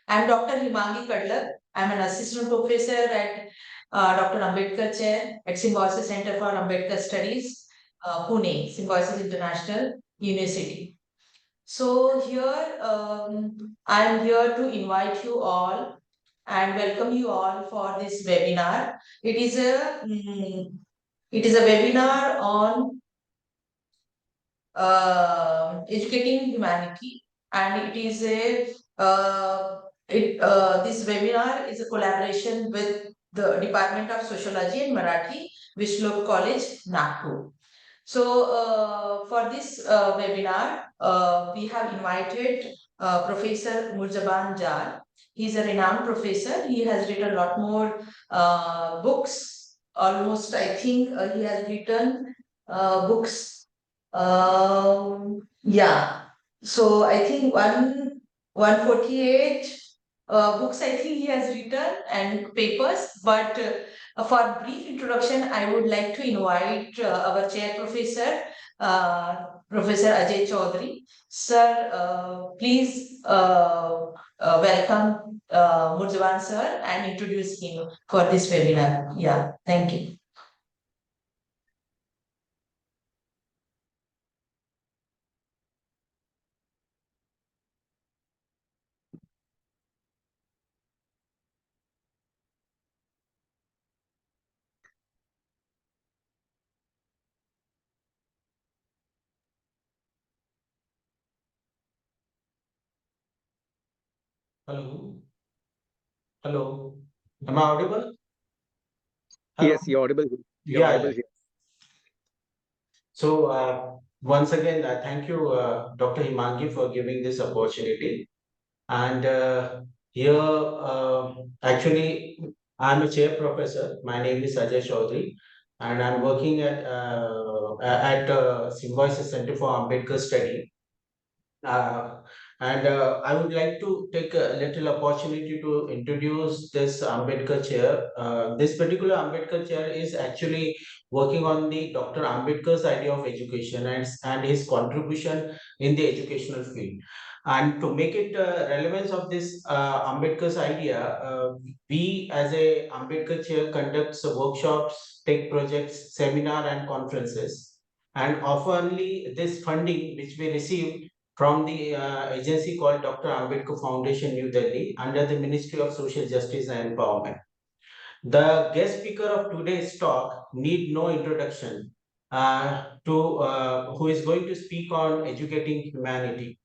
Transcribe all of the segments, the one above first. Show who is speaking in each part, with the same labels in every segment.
Speaker 1: I'm Dr. Himangi Kadlak. I'm an assistant professor at Dr. Ambedkar Chair at Symbiosis Center for Ambedkar Studies, Pune, Symbiosis International University. So here I'm here to invite you all and welcome you all for this webinar. It is a webinar on educating humanity, and it is a this webinar is a collaboration with the Department of Sociology and Marathi, Hislop College, Nagpur. So for this webinar, we have invited Professor Murzban Jalal. He's a renowned professor. He has written a lot more books. Almost, I think, he has written books. Yeah. So I think 148 books I think he has written and papers. But for brief introduction, I would like to invite our chair professor, Professor Ajay Chaudhary. Sir, please welcome Murzban sir and introduce him for this webinar. Yeah, thank you.
Speaker 2: Hello. Hello. Am I audible? Hello?
Speaker 3: Yes, you're audible. You're
Speaker 2: Yeah,
Speaker 3: audible
Speaker 2: yeah.
Speaker 3: here.
Speaker 2: So once again, thank you, Dr. Himangi, for giving this opportunity. And here, actually, I'm a chair professor. My name is Ajay Chaudhary, and I'm working at Symbiosis Center for Ambedkar Study. And I would like to take a little opportunity to introduce this Ambedkar Chair. This particular Ambedkar Chair is actually working on the Dr. Ambedkar's idea of education and his contribution in the educational field. And to make it relevance of this Ambedkar's idea, we as a Ambedkar Chair conducts workshops, tech projects, seminar and conferences. And oftenly this funding which we receive from the agency called Dr. Ambedkar Foundation, New Delhi, under the Ministry of Social Justice and Empowerment. The guest speaker of today's talk need no introduction to who is going to speak on educating humanity.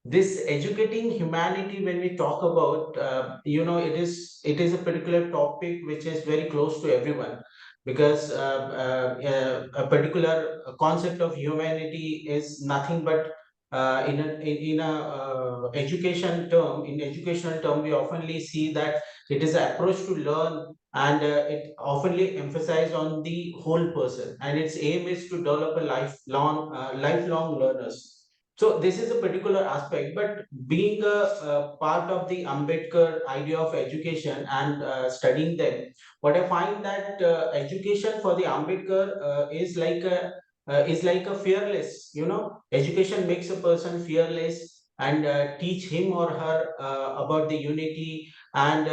Speaker 2: This educating humanity, when we talk about, it is a particular topic which is very close to everyone, because a particular concept of humanity is nothing but in educational term we oftenly see that it is an approach to learn, and it oftenly emphasize on the whole person, and its aim is to develop a lifelong learners. So this is a particular aspect, but being a part of the Ambedkar idea of education and studying them, what I find that education for the Ambedkar is like a fearless. Education makes a person fearless and teach him or her about the unity, and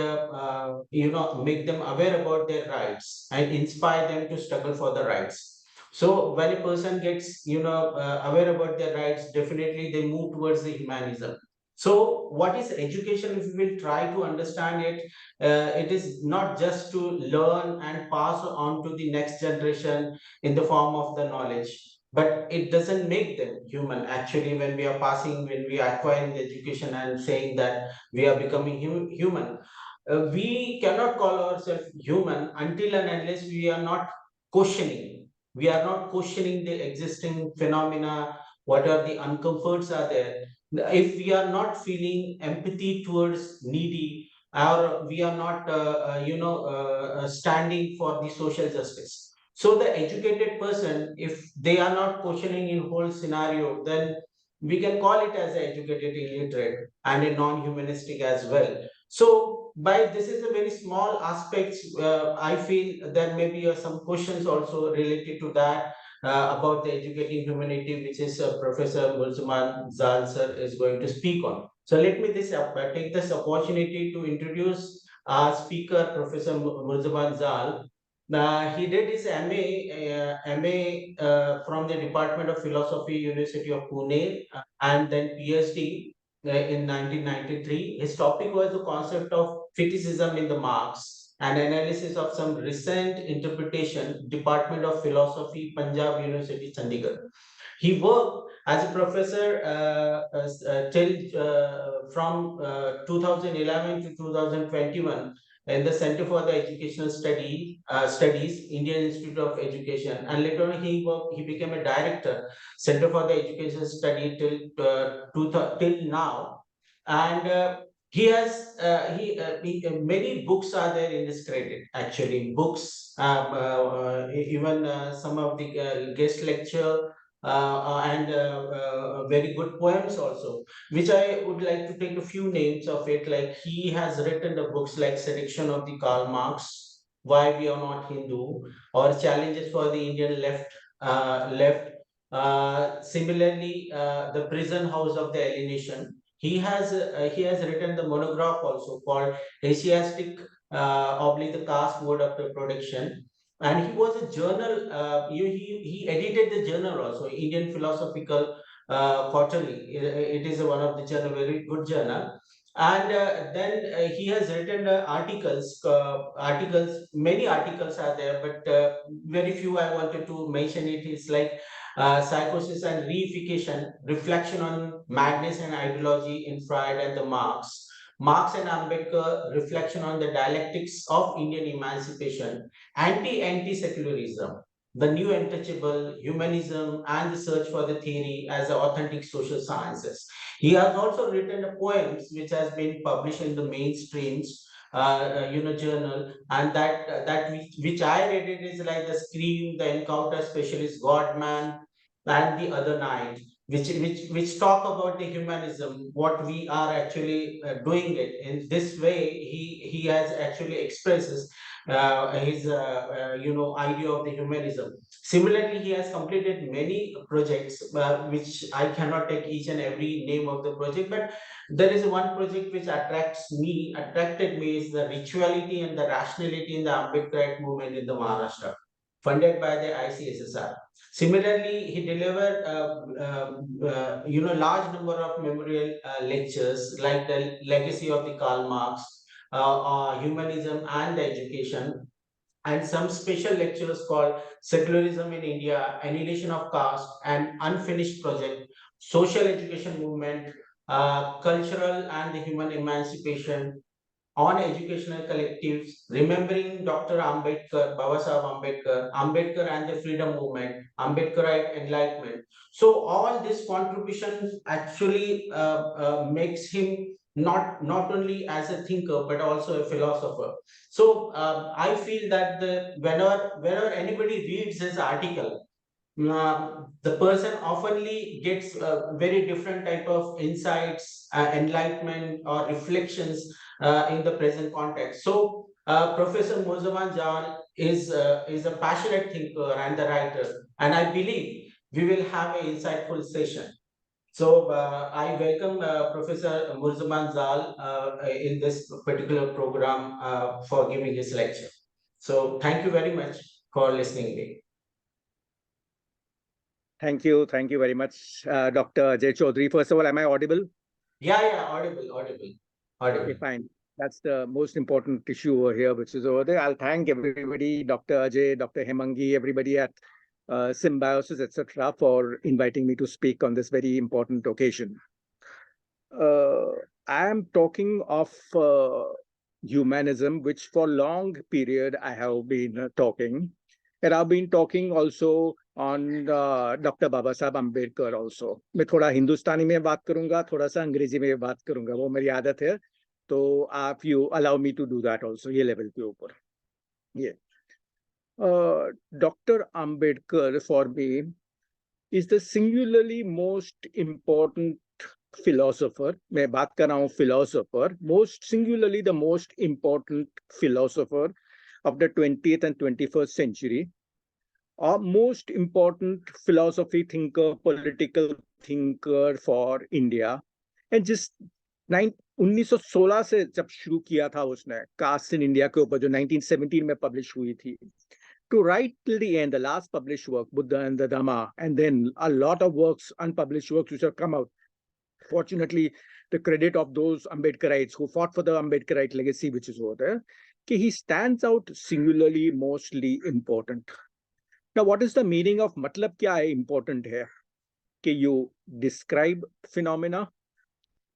Speaker 2: make them aware about their rights and inspire them to struggle for the rights. So when a person gets aware about their rights, definitely they move towards the humanism. So what is education? If we will try to understand it, it is not just to learn and pass on to the next generation in the form of the knowledge, but it doesn't make them human. Actually, when we are acquiring the education and saying that we are becoming human, we cannot call ourselves human until and unless we are not questioning. We are not questioning the existing phenomena, what are the uncomforts are there. If we are not feeling empathy towards needy, or we are not standing for the social justice. So the educated person, if they are not questioning in whole scenario, then we can call it as an educated illiterate and a non-humanistic as well. So by this is a very small aspects. I feel there may be some questions also related to that. about the educating humanity, which is Professor Murzban Jalal sir is going to speak on. So let me take this opportunity to introduce our speaker, Professor Murzban Jalal. He did his MA from the Department of Philosophy, University of Pune, and then PhD in 1993. His topic was the concept of fetishism in the Marx, an analysis of some recent interpretation, Department of Philosophy, Punjab University, Chandigarh. He worked as a professor till from 2011 to 2021 in the Center for the Educational Studies, Indian Institute of Education, and later on he became a director, Center for the Education Study till now, and he has many books are there in his credit. Actually, books, even some of the guest lecture and very good poems also, which I would like to take a few names of it. Like he has written the books like Selection of the Karl Marx, Why We Are Not Hindu, or Challenges for the Indian Left. Similarly, The Prison House of the Alienation. He has written the monograph also called Asiatic the Caste Mode of the Production, and he was a journal. He edited the journal also, Indian Philosophical Quarterly. It is one of the journal, very good journal. And then he has written articles. Many articles are there, but very few I wanted to mention. It is like Psychosis and Reification, Reflection on Madness and Ideology in Freud and the Marx. Marx and Ambedkar, Reflection on the Dialectics of Indian Emancipation, Anti-Secularism, The New Untouchable, Humanism, and the Search for the Theory as Authentic Social Sciences. He has also written poems which has been published in the mainstreams, journal, and which I read it is like The Scream, The Encounter Specialist, God Man, and The Other Night, which talk about the humanism, what we are actually doing it in this way. He has actually expresses his idea of the humanism. Similarly, he has completed many projects, which I cannot take each and every name of the project, but there is one project which attracted me is the rituality and the rationality in the Ambedkar movement in the Maharashtra, funded by the ICSSR. Similarly, he delivered large number of memorial lectures like the legacy of the Karl Marx, humanism and the education, and some special lectures called Secularism in India, Annihilation of Caste, and Unfinished Project, Social Education Movement, Cultural and the Human Emancipation, on educational collectives, remembering Dr. Ambedkar, Babasaheb Ambedkar, Ambedkar and the freedom movement, Ambedkarite enlightenment. So all these contributions actually makes him not only as a thinker but also a philosopher. So I feel that whenever anybody reads his article, the person oftenly gets very different type of insights, enlightenment or reflections in the present context. So Professor Murzban Jalal is a passionate thinker and a writer, and I believe we will have an insightful session. So I welcome Professor Murzban Jalal in this particular program for giving his lecture. So thank you very much for listening me.
Speaker 3: Thank you very much, Dr. Ajay Chaudhary. First of all, am I audible?
Speaker 2: Yeah, audible.
Speaker 3: Okay, fine. That's the most important issue over here, which is over there. I'll thank everybody, Dr. Ajay, Dr. Hemangi, everybody at Symbiosis, etc., for inviting me to speak on this very important occasion. I am talking of humanism, which for long period I have been talking. And I've been talking also on Dr. Babasaheb Ambedkar also. मैं थोड़ा हिंदुस्तानी में बात करूंगा, थोड़ा सा अंग्रेजी में बात करूंगा, वो मेरी आदत है. तो आप you allow me to do that also, ये level के ऊपर. Yeah. Dr. Ambedkar for me is the singularly most important philosopher. मैं बात कर रहा हूँ philosopher, singularly the most important philosopher of the 20th and 21st century. our most important philosophy thinker, political thinker for India. And just 1916 से जब शुरू किया था उसने कास्ट इन इंडिया के ऊपर, जो 1917 में पब्लिश हुई थी, to write till the end, the last published work, Buddha and the Dhamma, and then a lot of works, unpublished works, which have come out. Fortunately, the credit of those Ambedkarites who fought for the Ambedkarite legacy, which is over there, he stands out singularly, mostly important. Now, what is the meaning of matlab kya hai important hai? कि you describe phenomena,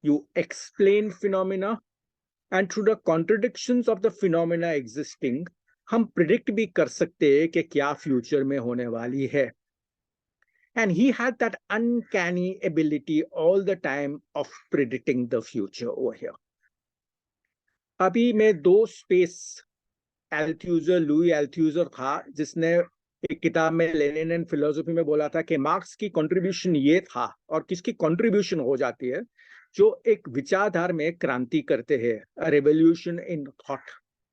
Speaker 3: you explain phenomena, and through the contradictions of the phenomena existing, हम predict भी कर सकते हैं कि क्या future में होने वाली है. And he had that uncanny ability all the time of predicting the future over here. अभी मैं दो space Althusser, Louis Althusser था, जिसने एक किताब में लेनिन एंड फिलोसफी में बोला था कि मार्क्स की कंट्रीब्यूशन ये था, और किसकी कंट्रीब्यूशन हो जाती है, जो एक विचारधारा में क्रांति करते हैं, रेवोल्यूशन इन थॉट,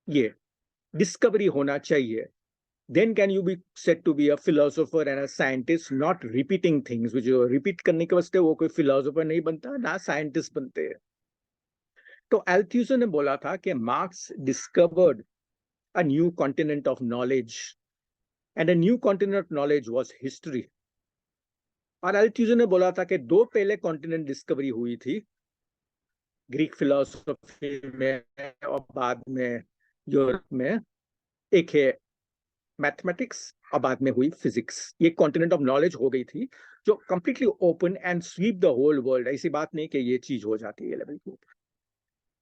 Speaker 3: ये डिस्कवरी होना चाहिए. Then can you be said to be a philosopher and a scientist, not repeating things, which repeat करने के वास्ते वो कोई philosopher नहीं बनता, ना scientist बनते हैं. तो Althusser ने बोला था कि marks discovered a new continent of knowledge, and a new continent of knowledge was history. और Althusser ने बोला था कि दो पहले continent discovery हुई थी, ग्रीक philosophy में और बाद में यूरोप में. एक है मैथमेटिक्स और बाद में हुई फिजिक्स. ये कॉन्टिनेंट ऑफ नॉलेज हो गई थी जो completely open and sweep the whole world. ऐसी बात नहीं कि ये चीज हो जाती है लेवल के ऊपर.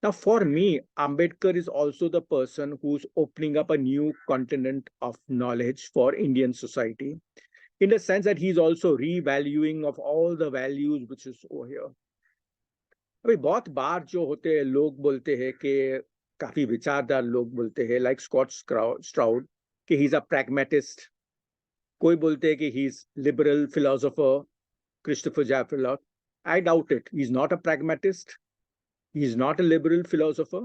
Speaker 3: Now, for me, Ambedkar is also the person who's opening up a new continent of knowledge for Indian society, in the sense that he's also revaluing of all the values which is over here. अभी बहुत बार जो होते हैं, लोग बोलते हैं कि काफी विचारदार लोग बोलते हैं, like Scott Stroud, कि he's a pragmatist. कोई बोलते हैं कि he's liberal philosopher, Christopher Jaffelock. I doubt it. He's not a pragmatist. He's not a liberal philosopher.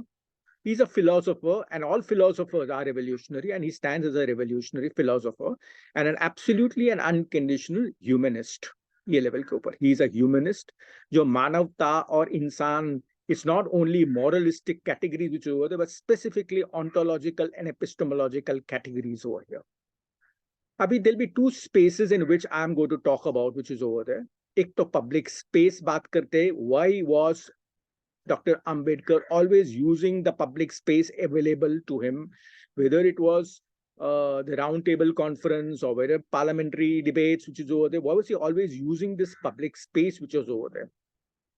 Speaker 3: He's a philosopher, and all philosophers are revolutionary, and he stands as a revolutionary philosopher and an absolutely and unconditional humanist. ये level के ऊपर. He is a humanist. जो मानवता और इंसान, it's not only moralistic categories which are over there, but specifically ontological and epistemological categories over here. Abhi, there'll be two spaces in which I'm going to talk about, which is over there. एक तो public space बात करते. Why was Dr. Ambedkar always using the public space available to him, whether it was the round table conference or whether parliamentary debates, which is over there? Why was he always using this public space which was over there?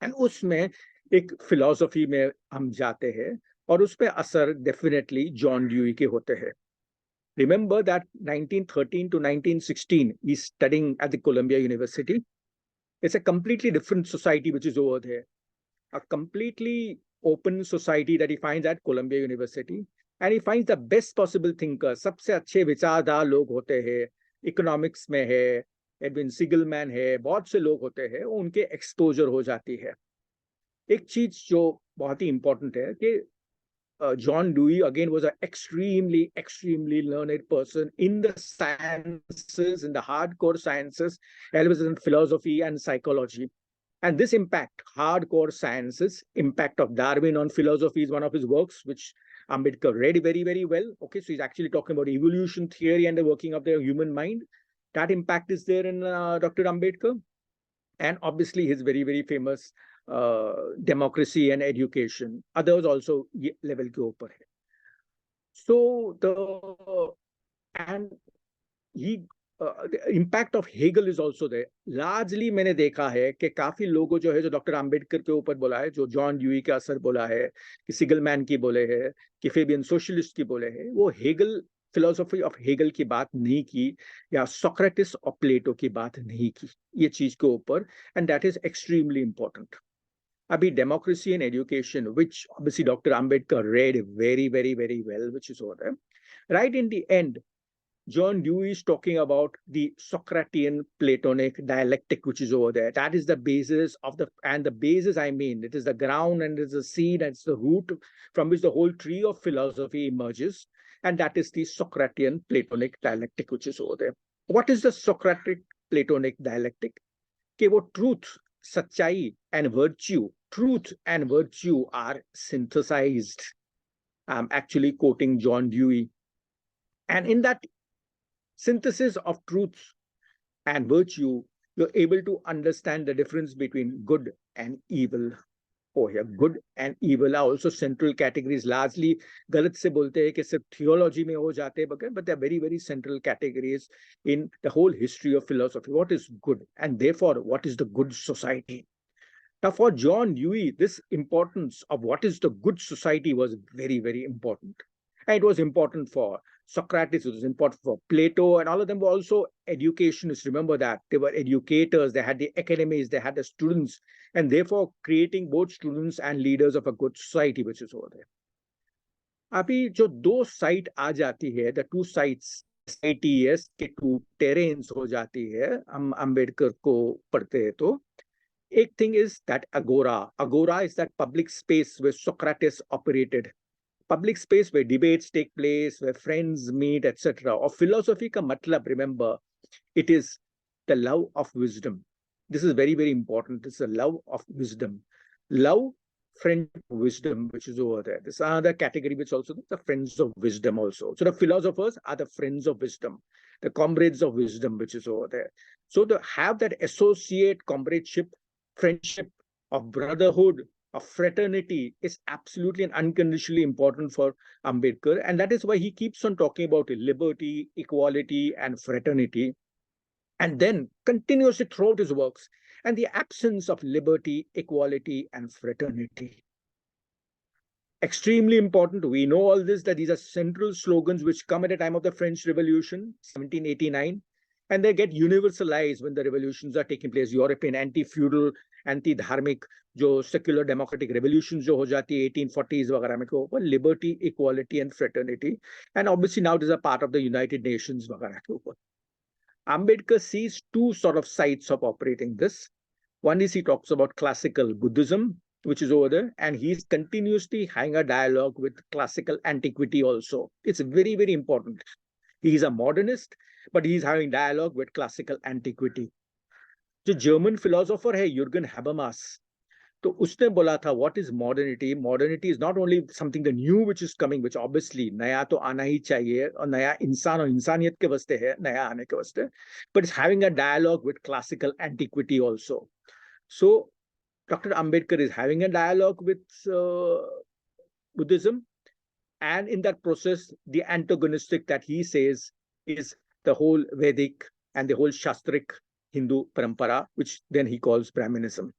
Speaker 3: And उसमें एक philosophy में हम जाते हैं, और उस पे असर definitely John Dewey के होते हैं. Remember that 1913 to 1916, he's studying at the Columbia University. It's a completely different society which is over there. A completely open society that he finds at Columbia University, and he finds the best possible thinkers. सबसे अच्छे विचारधार लोग होते हैं, economics में है, Edwin सिगलमैन है, बहुत से लोग होते हैं, उनके एक्सपोजर हो जाती है. एक चीज जो बहुत ही इंपॉर्टेंट है कि John Dewey again was an extremely learned person in the sciences, in the hardcore sciences, as well as in philosophy and psychology. And this impact, hardcore sciences, impact of Darwin on philosophy, is one of his works, which Ambedkar read very well. Okay, so he's actually talking about evolution theory and the working of the human mind. That impact is there in Dr. Ambedkar. And obviously his very famous democracy and education. Others also level ke upar hai. So the impact of Hegel is also there. Largely मैंने देखा है कि काफी लोगों जो है, जो doctor Ambedkar के ऊपर बोला है, जो जॉन ड्यूई का असर बोला है, कि सिगलमैन की बोले है, कि फेबियन सोशलिस्ट की बोले है, वो हेगल, फिलोसफी ऑफ हेगल की बात नहीं की, या सोक्रेटिस और प्लेटो की बात नहीं की, ये चीज के ऊपर. And that is extremely important. अभी democracy and education, which obviously Dr. Ambedkar read very well, which is over there. Right in the end, John Dewey is talking about the Socratean Platonic dialectic, which is over there. That is the basis of the basis, I mean, it is the ground and it's the seed and it's the root from which the whole tree of philosophy emerges. And that is the Socratean Platonic dialectic, which is over there. What is the Socratic Platonic dialectic? कि वो truth, सच्चाई and virtue, truth and virtue are synthesized. I'm actually quoting John Dewey. And in that synthesis of truth and virtue, you're able to understand the difference between good and evil. Oh, yeah, good and evil are also central categories. Largely, गलत से बोलते हैं कि सिर्फ theology में हो जाते हैं, but they're very, very central categories in the whole history of philosophy. What is good? And therefore, what is the good society? Now, for John Dewey, this importance of what is the good society was very, very important. And it was important for Socrates, it was important for Plato, and all of them were also educationists. Remember that they were educators, they had the academies, they had the students, and therefore creating both students and leaders of a good society, which is over there. अभी जो दो site आ जाती है, the two sites, SITES के two terrains हो जाती है, हम अम्बेडकर को पढ़ते हैं तो एक thing is that agora. Agora is that public space where Socrates operated. Public space where debates take place, where friends meet, etc. Or philosophy ka matlab, remember, it is the love of wisdom. This is very, very important. This is a love of wisdom. Love, friend, wisdom, which is over there. This is another category which also the friends of wisdom also. So the philosophers are the friends of wisdom, the comrades of wisdom, which is over there. So to have that associate comradeship, friendship, of brotherhood, of fraternity is absolutely and unconditionally important for Ambedkar. And that is why he keeps on talking about liberty, equality, and fraternity. And then continuously throughout his works, and the absence of liberty, equality, and fraternity. Extremely important. We know all this, that these are central slogans which come at the time of the French Revolution, 1789. And they get universalized when the revolutions are taking place. European anti-feudal, anti-dharmic, जो secular democratic revolutions जो हो जाती है 1840s वगैरह में के ऊपर, liberty, equality and fraternity. And obviously now it is a part of the United Nations वगैरह के ऊपर. Ambedkar sees two sort of sides of operating this. One is he talks about classical Buddhism, which is over there, and he's continuously having a dialogue with classical antiquity also. It's very, very important. He's a modernist, but he's having dialogue with classical antiquity. जो German philosopher है Jürgen Habermas, तो उसने बोला था what is modernity. Modernity is not only something the new which is coming, which obviously नया तो आना ही चाहिए और नया इंसान और इंसानियत के वास्ते है, नया आने के वास्ते, but it's having a dialogue with classical antiquity also. So Dr. Ambedkar is having a dialogue with Buddhism, and in that process, the antagonistic that he says is the whole Vedic and the whole Shastric Hindu parampara, which then he calls Brahminism.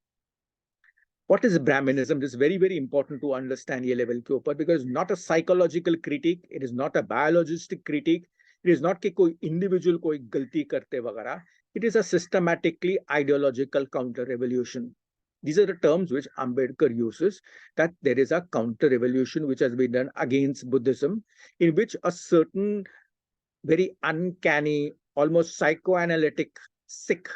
Speaker 3: What is Brahminism? It is very, very important to understand ye level ke upar, because it's not a psychological critique, it is not a biologistic critique, it is not कि कोई individual कोई गलती करते वगैरह. It is a systematically ideological counter-revolution. These are the terms which Ambedkar uses, that there is a counter-revolution which has been done against Buddhism, in which a certain very uncanny, almost psychoanalytic sick,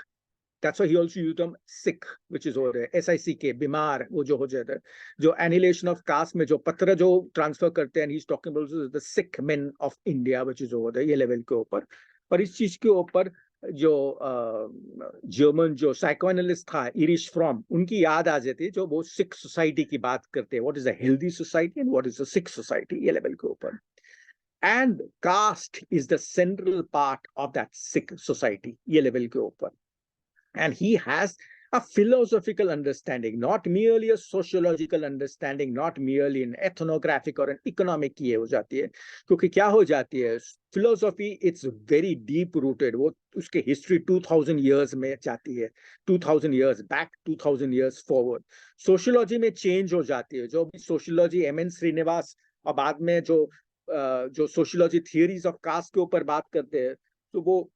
Speaker 3: that's why he also used the term sick, which is over there, SICK, बीमार, वो जो हो जाता है, जो annihilation of caste में जो पत्र जो transfer करते हैं, and he's talking about the sick men of India, which is over there, ये level के ऊपर. और इस चीज के ऊपर जो जर्मन जो साइकोएनालिस्ट था इरिश फ्रॉम, उनकी याद आ जाती है, जो वो सिक सोसाइटी की बात करते हैं. What is a healthy society and what is a sick society, ये लेवल के ऊपर. And caste is the central part of that sick society, ये लेवल के ऊपर. And he has a philosophical understanding, not merely a sociological understanding, not merely an ethnographic or an economic की हो जाती है. क्योंकि क्या हो जाती है, philosophy it's very deep rooted, वो उसके history 2000 years में जाती है, 2000 years back, 2000 years forward. Sociology में change हो जाती है, जो भी sociology M.N. श्रीनिवास और बाद में जो sociology theories of caste के ऊपर बात करते हैं, तो वो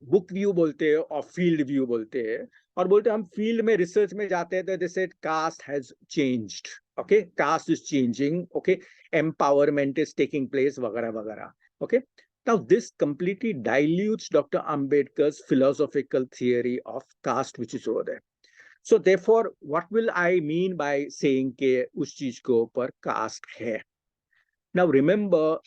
Speaker 3: बुक व्यू बोलते हैं और फील्ड व्यू बोलते हैं, और बोलते हैं हम फील्ड में रिसर्च में जाते हैं तो they said caste has changed, okay, caste is changing, okay, empowerment is taking place वगैरह वगैरह, okay. Now this completely dilutes Dr. Ambedkar's philosophical theory of caste which is over there. So therefore what will I mean by saying के उस चीज के ऊपर caste है? Now remember,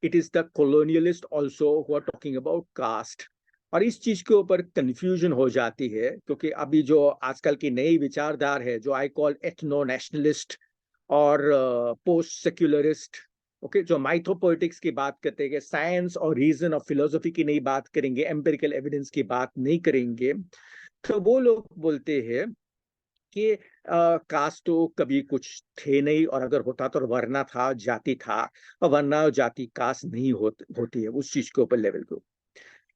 Speaker 3: it is the colonialists also who are talking about caste. और इस चीज के ऊपर कंफ्यूजन हो जाती है, क्योंकि अभी जो आजकल की नई विचारधार है, जो आई कॉल एथनो नेशनलिस्ट और पोस्ट सेक्युलरिस्ट, ओके, जो माइथोपोइटिक्स की बात करते हैं, साइंस और रीजन और फिलोसफी की नहीं बात करेंगे, एम्पिरिकल एविडेंस की बात नहीं करेंगे, तो वो लोग बोलते हैं कि कास्ट तो कभी कुछ थे नहीं, और अगर होता तो वरना था, जाति था, और वरना और जाति कास्ट नहीं होती है उस चीज के ऊपर लेवल को।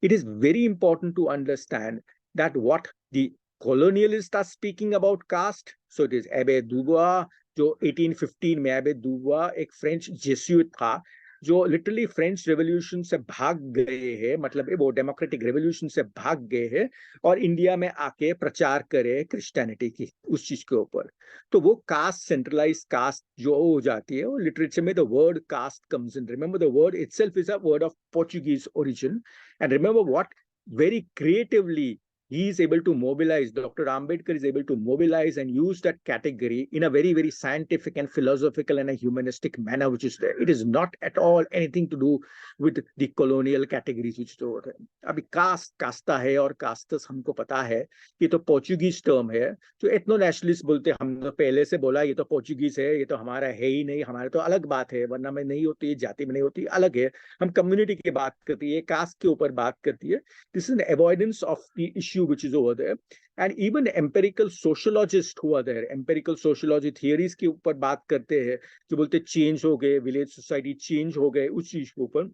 Speaker 3: It is very important to understand that what the colonialists are speaking about caste. So it is Abbé Dubois, जो 1815 में Abbé Dubois एक फ्रेंच जेsuit था, जो लिटरली फ्रेंच रेवोल्यूशन से भाग गए हैं, मतलब वो डेमोक्रेटिक रेवोल्यूशन से भाग गए हैं और इंडिया में आके प्रचार करे क्रिश्चियनिटी की उस चीज के ऊपर। तो वो कास्ट, सेंट्रलाइज कास्ट जो हो जाती है, वो लिटरेचर में the word caste comes in. Remember the word itself is a word of Portuguese origin, and remember what very creatively he is able to mobilize, Dr. Ambedkar is able to mobilize and use that category in a very, very scientific and philosophical and a humanistic manner, which is there. It is not at all anything to do with the colonial categories which is over there. अभी cast, कास्ता है और castus हमको पता है कि तो Portuguese term है, जो एथनो नेशनलिस्ट बोलते हैं। हमने पहले से बोला ये तो पोर्चुगीज है, ये तो हमारा है ही नहीं, हमारे तो अलग बात है, वरना में नहीं होती, जाति में नहीं होती, अलग है। हम कम्युनिटी की बात करती है, कास्ट के ऊपर बात करती है। This is an avoidance of the issue which is over there. And even empirical sociologists who are there, empirical sociology theories के ऊपर बात करते हैं, जो बोलते चेंज हो गए, विलेज सोसाइटी चेंज हो गए, उस चीज के ऊपर,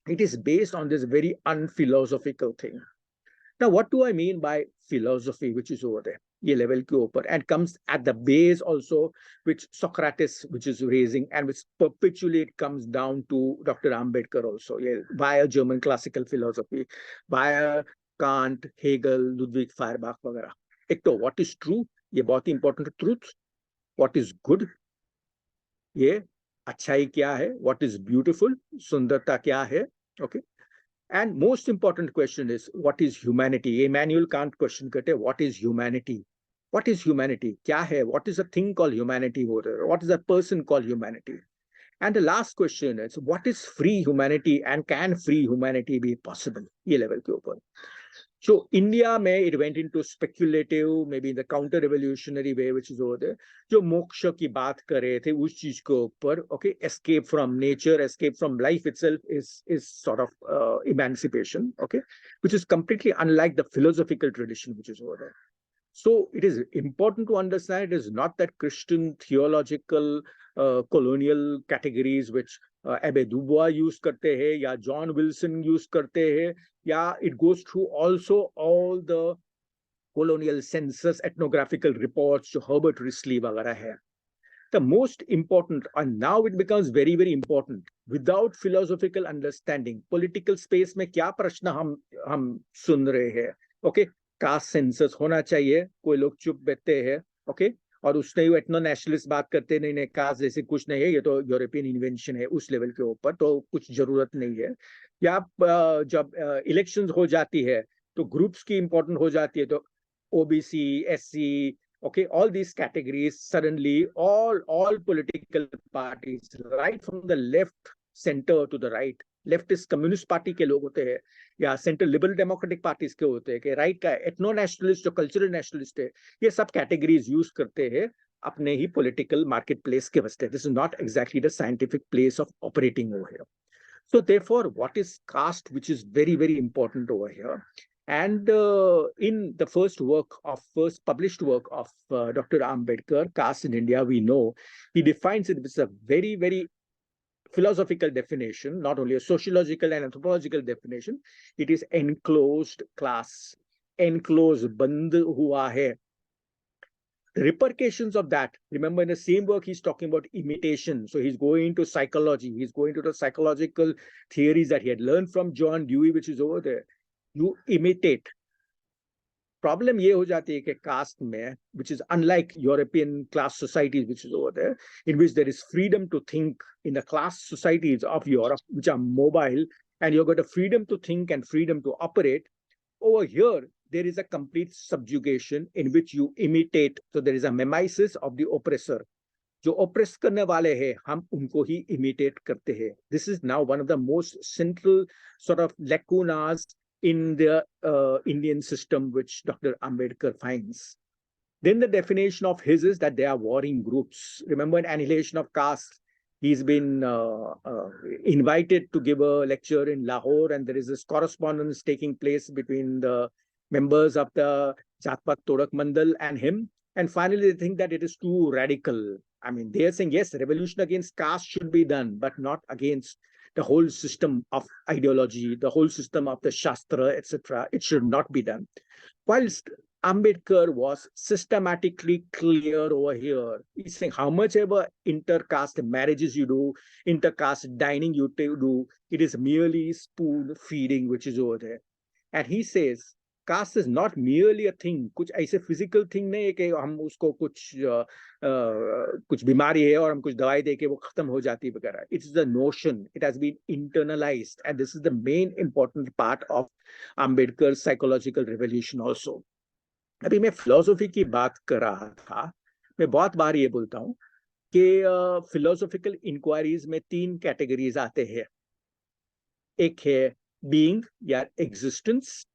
Speaker 3: it is based on this very unphilosophical thing. Now, what do I mean by philosophy, which is over there? ये level के ऊपर, and comes at the base also, which Socrates, which is raising, and which perpetually it comes down to Dr. Ambedkar also, yeah, via German classical philosophy, via Kant, Hegel, Ludwig Feuerbach वगैरह। एक तो what is true, ये बहुत ही important है, truth, what is good, ये अच्छाई क्या है, what is beautiful, सुंदरता क्या है, okay, and most important question is what is humanity. Immanuel Kant question करते, what is humanity, what is humanity, क्या है, what is a thing called humanity, what is a person called humanity. And the last question is what is free humanity, and can free humanity be possible, ये level के ऊपर। So India में it went into speculative, maybe in the counter revolutionary way, which is over there, जो मोक्ष की बात कर रहे थे उस चीज के ऊपर, okay, escape from nature, escape from life itself is sort of emancipation, okay, which is completely unlike the philosophical tradition which is over there. So it is important to understand it is not that Christian theological colonial categories which Abbé Dubois use करते हैं या John Wilson use करते हैं, या it goes through also all the colonial census ethnographical reports जो Herbert Risley वगैरह है। The most important, and now it becomes very, very important, without philosophical understanding, political space में क्या प्रश्न हम सुन रहे हैं, okay, कास्ट सेंसस होना चाहिए, कोई लोग चुप बैठते हैं, ओके, और उसने एथनो नेशनलिस्ट बात करते नहीं, नहीं कास्ट जैसे कुछ नहीं है, ये तो यूरोपियन इन्वेंशन है, उस लेवल के ऊपर तो कुछ जरूरत नहीं है। या जब इलेक्शंस हो जाती है तो ग्रुप्स की इंपॉर्टेंट हो जाती है, तो OBC, SC, okay, all these categories suddenly all political parties, right from the left center to the right, leftist communist party के लोग होते हैं या सेंट्रल लिबरल डेमोक्रेटिक पार्टीज के होते हैं, कि राइट का एथनो नेशनलिस्ट जो कल्चरल नेशनलिस्ट है, ये सब कैटेगरीज यूज करते हैं अपने ही पॉलिटिकल मार्केट प्लेस के वास्ते। This is not exactly the scientific place of operating over here. So therefore, what is caste, which is very, very important over here. And in the first published work of Dr. Ambedkar, Caste in India, we know he defines it with a very, very philosophical definition, not only a sociological and anthropological definition. It is enclosed class, enclosed, band hua hai. The repercussions of that, remember in the same work, he's talking about imitation. So he's going into psychology. He's going to the psychological theories that he had learned from John Dewey, which is over there. You imitate. Problem ये हो जाती है कि caste में, which is unlike European class societies, which is over there, in which there is freedom to think in the class societies of Europe, which are mobile, and you've got a freedom to think and freedom to operate. Over here, there is a complete subjugation in which you imitate. So there is a mimesis of the oppressor. जो oppress करने वाले हैं, हम उनको ही imitate करते हैं. This is now one of the most central sort of lacunas in the Indian system which Dr. Ambedkar finds. Then the definition of his is that they are warring groups. Remember in Annihilation of Caste, he's been invited to give a lecture in Lahore, and there is this correspondence taking place between the members of the Jatpat Todak Mandal and him. And finally, they think that it is too radical. I mean, they are saying, yes, revolution against caste should be done, but not against the whole system of ideology, the whole system of the Shastra, etc. It should not be done. Whilst Ambedkar was systematically clear over here. He's saying how much ever intercaste marriages you do, intercaste dining you do, it is merely spoon feeding which is over there. And he says, caste is not merely a thing, कुछ ऐसे physical thing नहीं है कि हम उसको कुछ बीमारी है और हम कुछ दवाई दे के वो खत्म हो जाती है वगैरह. It's the notion. It has been internalized, and this is the main important part of Ambedkar's psychological revolution also. अभी मैं फिलोसफी की बात कर रहा था. मैं बहुत बार ये बोलता हूँ कि फिलोसॉफिकल इंक्वायरीज में 3 कैटेगरीज आते हैं. एक है बीइंग या एग्जिस्टेंस,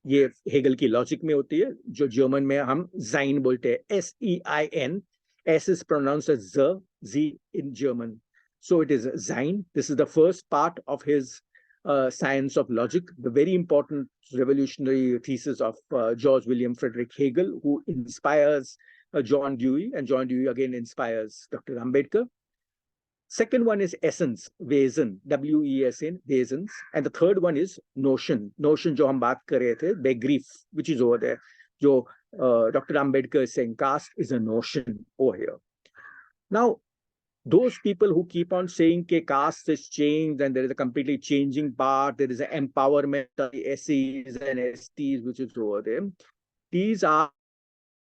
Speaker 3: ये हेगल की लॉजिक में होती है, जो जर्मन में हम जाइन बोलते हैं, SEIN. S is pronounced as Z in German. So it is Sein. This is the first part of his science of logic, the very important revolutionary thesis of George William Frederick Hegel, who inspires John Dewey, and John Dewey again inspires Dr. Ambedkar. Second one is essence, Wesen, W-E-S-N, Wesens. And the third one is notion. Notion jo hum baat kar rahe the, Begriff, which is over there. Jo Dr. Ambedkar is saying caste is a notion over here. Now, those people who keep on saying that caste is changed and there is a completely changing part, there is an empowerment of the SCs and STs which is over there, these are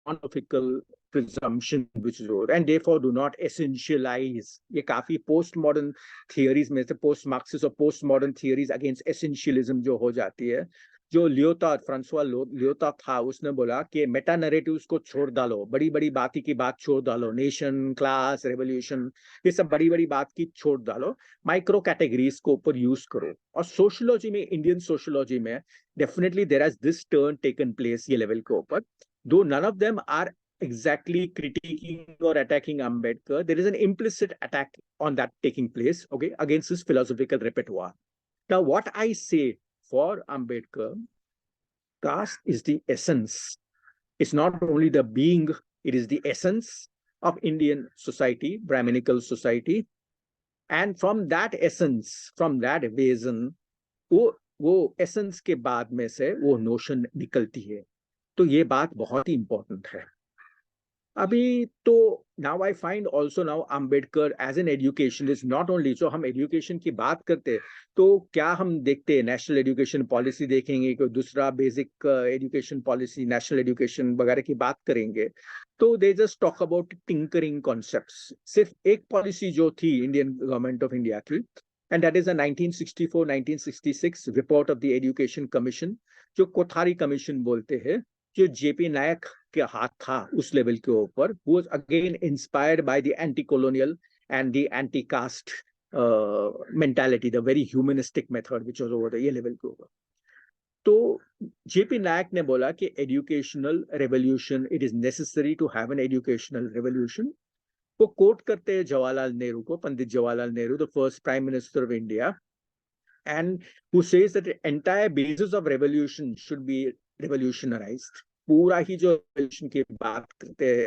Speaker 3: philosophical presumption which is over, and therefore do not essentialize. ये काफी postmodern theories में से post-Marxist और postmodern theories against essentialism जो हो जाती है. जो लियोटार्ड, फ्रांसवा लियोटार्ड था, उसने बोला कि मेटा नैरेटिव्स को छोड़ डालो, बड़ी बड़ी बात की बात छोड़ डालो, नेशन, क्लास, रेवोल्यूशन, ये सब बड़ी बड़ी बात की छोड़ डालो, माइक्रो कैटेगरीज को ऊपर यूज करो. और सोशियोलॉजी में, इंडियन सोशियोलॉजी में definitely there has this turn taken place ये लेवल के ऊपर. Though none of them are exactly critiquing or attacking Ambedkar, there is an implicit attack on that taking place, okay, against his philosophical repertoire. Now, what I say for Ambedkar, caste is the essence. It's not only the being, it is the essence of Indian society, Brahminical society. And from that essence, from that vision, वो essence के बाद में से वो notion निकलती है. तो ये बात बहुत ही important है. अभी तो now I find also now Ambedkar as an educationist, not only, so हम education की बात करते हैं तो क्या हम देखते हैं national education policy देखेंगे, कोई दूसरा basic education policy, national education वगैरह की बात करेंगे तो they just talk about tinkering concepts. सिर्फ एक policy जो थी Indian government of India की, and that is a 1964-1966 report of the Education Commission, जो कोठारी commission बोलते हैं, जो JP नायक के हाथ था उस लेवल के ऊपर, was again inspired by the anti-colonial and the anti-caste mentality, the very humanistic method which was over the ये लेवल के ऊपर. तो JP नायक ने बोला कि educational revolution, it is necessary to have an educational revolution. वो कोट करते हैं जवाहरलाल नेहरू को, Pandit Jawaharlal Nehru, the first Prime Minister of India, and who says that the entire basis of revolution should be revolutionized. पूरा ही जो revolution की बात करते हैं,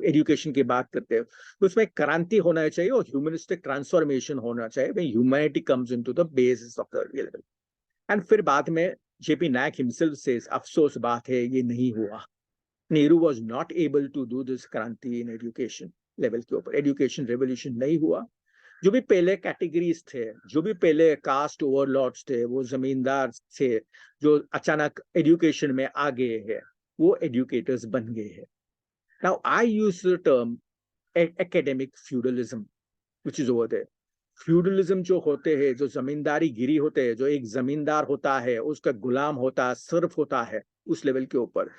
Speaker 3: education की बात करते हैं, उसमें क्रांति होना चाहिए और humanistic transformation होना चाहिए, when humanity comes into the basis of the level. And फिर बाद में JP Nayak himself says, अफसोस बात है ये नहीं हुआ. Nehru was not able to do this क्रांति in education level के ऊपर. Education revolution नहीं हुआ. जो भी पहले कैटेगरीज थे, जो भी पहले कास्ट ओवरलॉर्ड्स थे, वो जमींदार थे, जो अचानक एजुकेशन में आ गए हैं, वो एजुकेटर्स बन गए हैं. Now I use the term academic feudalism which is over there. Feudalism जो होते हैं, जो जमींदारी गिरी होते हैं, जो एक जमींदार होता है, उसका गुलाम होता है, सर्फ होता है, उस लेवल के ऊपर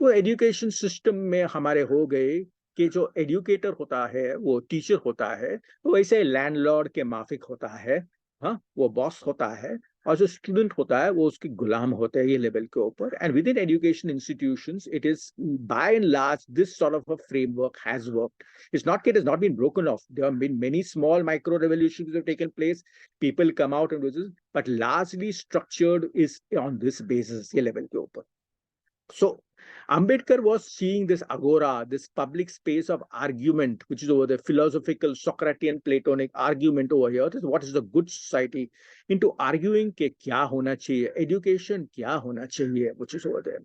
Speaker 3: वो एजुकेशन सिस्टम में हमारे हो गए कि जो एजुकेटर होता है, वो टीचर होता है, तो वैसे लैंडलॉर्ड के माफिक होता है, हाँ, वो बॉस होता है, और जो स्टूडेंट होता है वो उसके गुलाम होता है ये लेवल के ऊपर. And with in education institutions it is by and large this sort of a framework has worked. It has not been broken off. There have been many small micro revolutions that have taken place. People come out and do this, but largely structured is on this basis ये level के ऊपर. So Ambedkar was seeing this agora, this public space of argument, which is over the philosophical Socratean Platonic argument over here. This is what is the good society, into arguing ke kya hona chahiye, education kya hona chahiye, which is over there.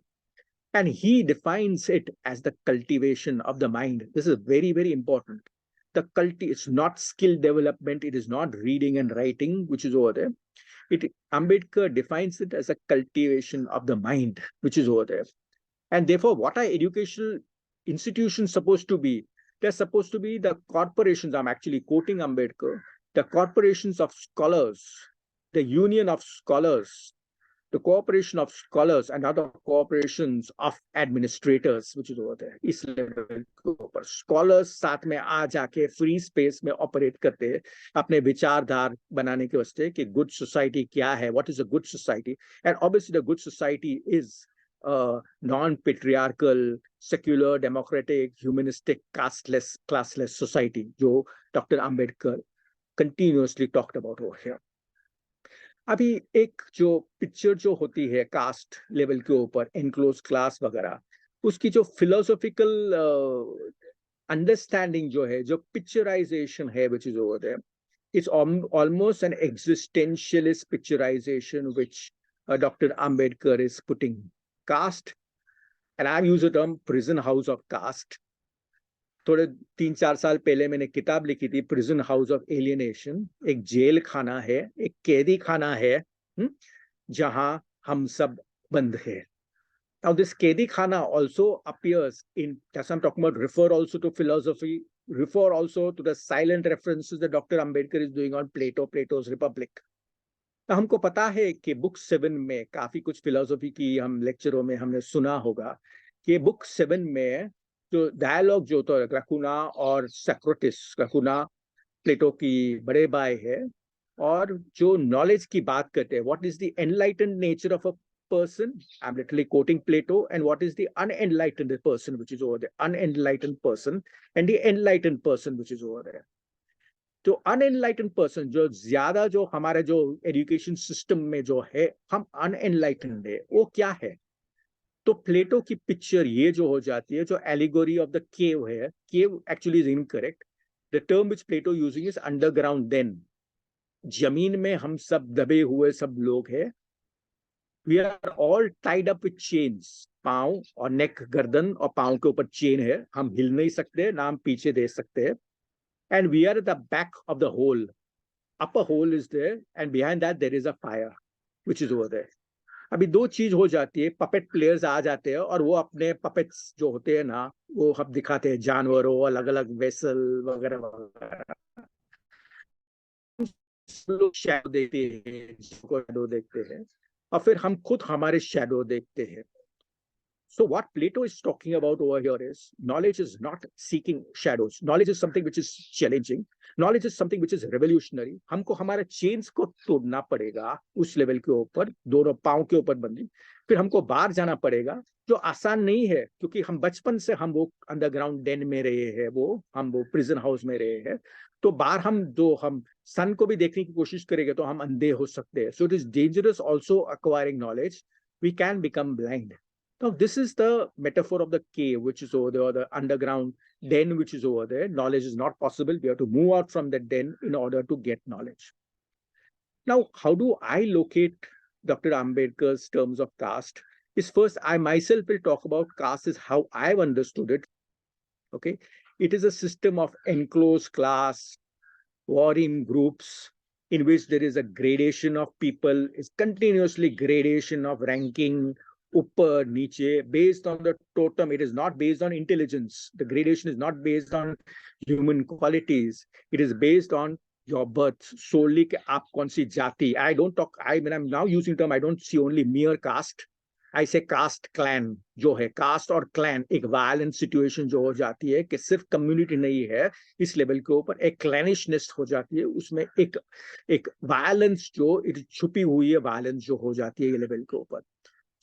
Speaker 3: And he defines it as the cultivation of the mind. This is very, very important. It's not skill development, it is not reading and writing, which is over there. Ambedkar defines it as a cultivation of the mind, which is over there. And therefore, what are educational institutions supposed to be? They're supposed to be the corporations. I'm actually quoting Ambedkar. The corporations of scholars, the union of scholars, the cooperation of scholars and other corporations of administrators, which is over there. इस level के ऊपर scholars साथ में आ जाके free space में operate करते हैं अपने विचारधार बनाने के वास्ते कि good society क्या है, what is a good society, and obviously the good society is non-patriarchal, secular, democratic, humanistic, casteless, classless society, जो Dr. Ambedkar continuously talked about over here. अभी एक जो पिक्चर जो होती है कास्ट लेवल के ऊपर एनक्लोज क्लास वगैरह, उसकी जो फिलोसॉफिकल अंडरस्टैंडिंग जो है, जो पिक्चराइजेशन है which is over there, it's almost an existentialist picturization which Dr. Ambedkar is putting. Caste, and I've used the term prison house of caste. थोड़े 3-4 साल पहले मैंने किताब लिखी थी प्रिजन हाउस ऑफ एलियनेशन. एक जेल खाना है, एक कैदी खाना है जहां हम सब बंद है. Now this कैदी खाना also appears in, as I'm talking about, refer also to philosophy, refer also to the silent references that Dr. Ambedkar is doing on Plato's Republic. तो हमको पता है कि बुक 7 में काफी कुछ फिलोसॉफी की हम लेक्चरों में हमने सुना होगा कि बुक 7 में जो डायलॉग जो तो ग्राकुना और सैक्रोटिस, ग्राकुना प्लेटो की बड़े भाई है, और जो नॉलेज की बात करते हैं, what is the enlightened nature of a person, I'm literally quoting Plato, and what is the unenlightened person which is over there, unenlightened person and the enlightened person which is over there. तो अनएनलाइटेंड person जो ज्यादा जो हमारे जो education system में जो है हम अनएनलाइटेंड है, वो क्या है? तो प्लेटो की पिक्चर ये जो हो जाती है, जो एलिगोरी ऑफ द केव है, cave actually is incorrect. The term which Plato using is underground then. जमीन में हम सब दबे हुए सब लोग हैं. We are all tied up with chains. पांव और नेक, गर्दन और पांव के ऊपर चेन है, हम हिल नहीं सकते, ना हम पीछे दे सकते हैं. And we are at the back of the hole. Upper hole is there, and behind that there is a fire, which is over there. अभी दो चीज हो जाती है, पपेट प्लेयर्स आ जाते हैं और वो अपने पपेट्स जो होते हैं ना, वो हम दिखाते हैं जानवरों, अलग अलग वेसल वगैरह वगैरह. लोग शैडो देखते हैं, शैडो देखते हैं, और फिर हम खुद हमारे शैडो देखते हैं. So what Plato is talking about over here is knowledge is not seeking shadows. Knowledge is something which is challenging. Knowledge is something which is revolutionary. हमको हमारे चेन्स को तोड़ना पड़ेगा उस लेवल के ऊपर, दोनों पांव के ऊपर बंदी. फिर हमको बाहर जाना पड़ेगा, जो आसान नहीं है, क्योंकि हम बचपन से हम वो अंडरग्राउंड डेन में रहे हैं, हम वो प्रिजन हाउस में रहे हैं. तो बाहर हम सन को भी देखने की कोशिश करेंगे तो हम अंधे हो सकते हैं. So it is dangerous also acquiring knowledge. We can become blind. Now, this is the metaphor of the cave, which is over there, or the underground den, which is over there. Knowledge is not possible. We have to move out from the den in order to get knowledge. Now, how do I locate Dr. Ambedkar's terms of caste? Is first, I myself will talk about caste is how I've understood it. Okay. It is a system of enclosed class, warring groups, in which there is a gradation of people, is continuously gradation of ranking, upper, niche, based on the totem. It is not based on intelligence. The gradation is not based on human qualities. It is based on your birth, solely ke aap kaun si jati. When I'm now using term, I don't see only mere caste. ऐसे cast clan जो है, cast और clan एक violent situation जो हो जाती है कि सिर्फ कम्युनिटी नहीं है इस लेवल के ऊपर, एक क्लैनिशनेस हो जाती है, उसमें एक एक वायलेंस जो छुपी हुई है, वायलेंस जो हो जाती है ये लेवल के ऊपर.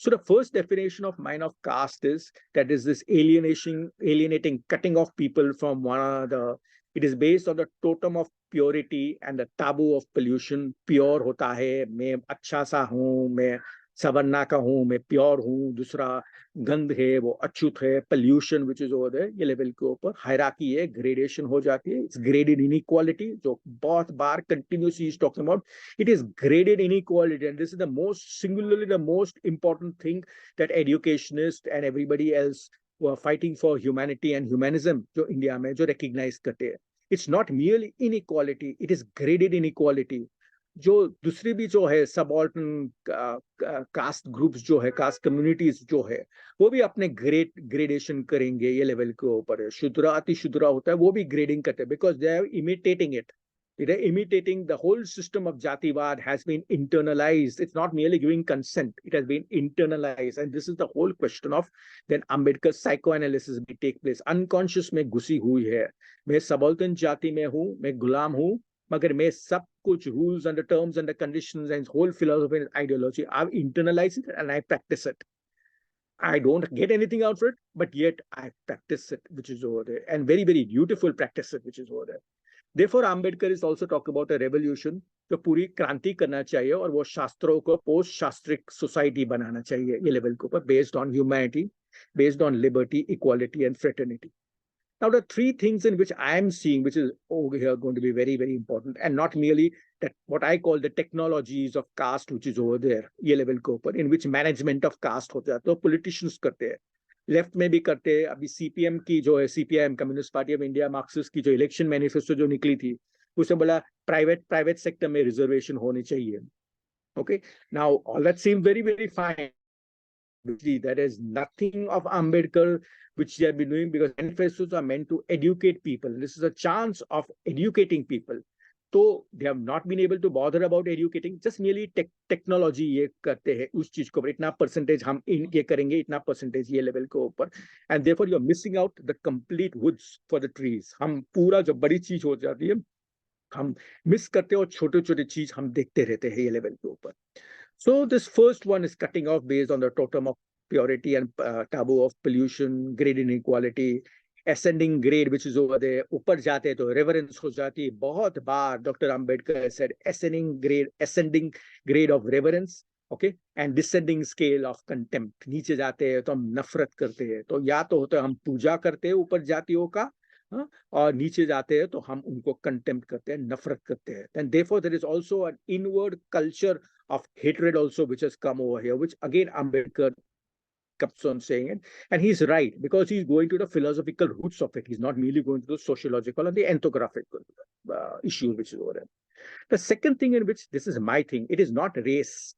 Speaker 3: So the first definition of mine of caste is that is this alienating, cutting off people from one another. It is based on the totem of purity and the taboo of pollution. Pure होता है, मैं अच्छा सा हूँ, मैं सवर्णा का हूँ, मैं प्योर हूँ. दूसरा गंध है, वो अछूत है. Pollution which is over there, ये लेवल के ऊपर हायरार्की है, ग्रेडेशन हो जाती है. इट्स ग्रेडेड इनइक्वालिटी जो बहुत बार continuously is talking about. It is graded inequality, and this is the singularly the most important thing that educationists and everybody else who are fighting for humanity and humanism जो India में जो recognize करते हैं. It's not merely inequality, it is graded inequality. जो दूसरी भी जो है सबऑर्डिनेट कास्ट ग्रुप्स जो है, कास्ट कम्युनिटीज जो है, वो भी अपने ग्रेडेशन करेंगे ये लेवल के ऊपर है. शूद्रा अति शूद्रा होता है, वो भी ग्रेडिंग करते हैं because they are imitating it. They're imitating the whole system of Jativad has been internalized. It's not merely giving consent, it has been internalized. And this is the whole question of then Ambedkar's psychoanalysis भी take place. Unconscious में घुसी हुई है. मैं subaltern जाति में हूँ, मैं गुलाम हूँ, मगर मैं सब कुछ rules and the terms and the conditions and whole philosophy and ideology, I've internalized it and I practice it. I don't get anything out of it, but yet I practice it, which is over there. And very, very beautiful practice it, which is over there. Therefore, Ambedkar is also talk about a revolution जो पूरी क्रांति करना चाहिए और वो शास्त्रों को post शास्त्रिक society बनाना चाहिए ये लेवल के ऊपर, based on humanity, based on liberty, equality and fraternity. Now, the three things in which I am seeing, which is over here going to be very, very important, and not merely that what I call the technologies of caste, which is over there, ये level के ऊपर, in which management of caste होता है, तो politicians करते हैं, left में भी करते हैं. अभी सीपीएम की जो है, CPIM communist party of India Marxist की जो इलेक्शन मैनिफेस्टो जो निकली थी, उसने बोला प्राइवेट सेक्टर में रिजर्वेशन होनी चाहिए. Okay, now all that seem very very fine. There is nothing of Ambedkar which they have been doing, because manifestos are meant to educate people. This is a chance of educating people. So they have not been able to bother about educating, just merely technology ये करते हैं उस चीज को, इतना percentage हम ये करेंगे, इतना परसेंटेज ये लेवल के ऊपर, and therefore you are missing out the complete woods for the trees. हम पूरा जो बड़ी चीज हो जाती है हम मिस करते हैं और छोटे छोटे चीज हम देखते रहते हैं ये लेवल के ऊपर. So this first one is cutting off based on the totem of purity and taboo of pollution, grade inequality, ascending grade which is over there. ऊपर जाते हैं तो reverence हो जाती है. बहुत बार Dr. Ambedkar said ascending grade of reverence, okay, and descending scale of contempt. नीचे जाते हैं तो हम नफरत करते हैं. तो या तो होता है हम पूजा करते हैं ऊपर जातियों का, और नीचे जाते हैं तो हम उनको कंटेम्प्ट करते हैं, नफरत करते हैं. And therefore there is also an inward culture of hatred also which has come over here, which again Ambedkar keeps on saying it, and he's right, because he's going to the philosophical roots of it. He's not merely going to the sociological and the ethnographical issues which is over there. The second thing in which, this is my thing, it is not race.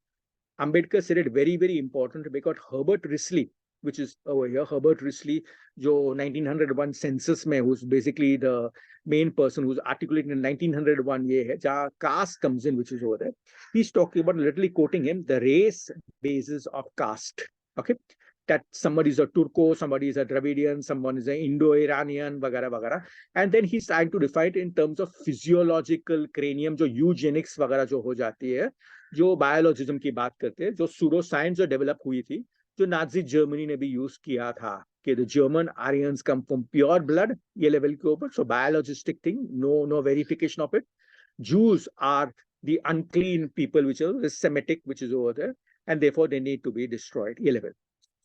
Speaker 3: Ambedkar said it very, very important, because Herbert Risley, which is over here, Herbert Risley, जो 1901 census में, who's basically the main person who's articulated in 1901 ये है, जहाँ caste comes in, which is over there. He's talking about, literally quoting him, the race basis of caste. Okay, that somebody is a Turco, somebody is a Dravidian, someone is an Indo-Iranian, वगैरह वगैरह. And then he's trying to define it in terms of physiological cranium, जो eugenics वगैरह जो हो जाती है, जो biologism की बात करते हैं, जो pseudo science जो develop हुई थी, जो नाजी जर्मनी ने भी यूज किया था कि the German Aryans come from pure blood, ये लेवल के ऊपर. So biologistic thing, no verification of it. Jews are the unclean people which are the Semitic which is over there, and therefore they need to be destroyed, ये level.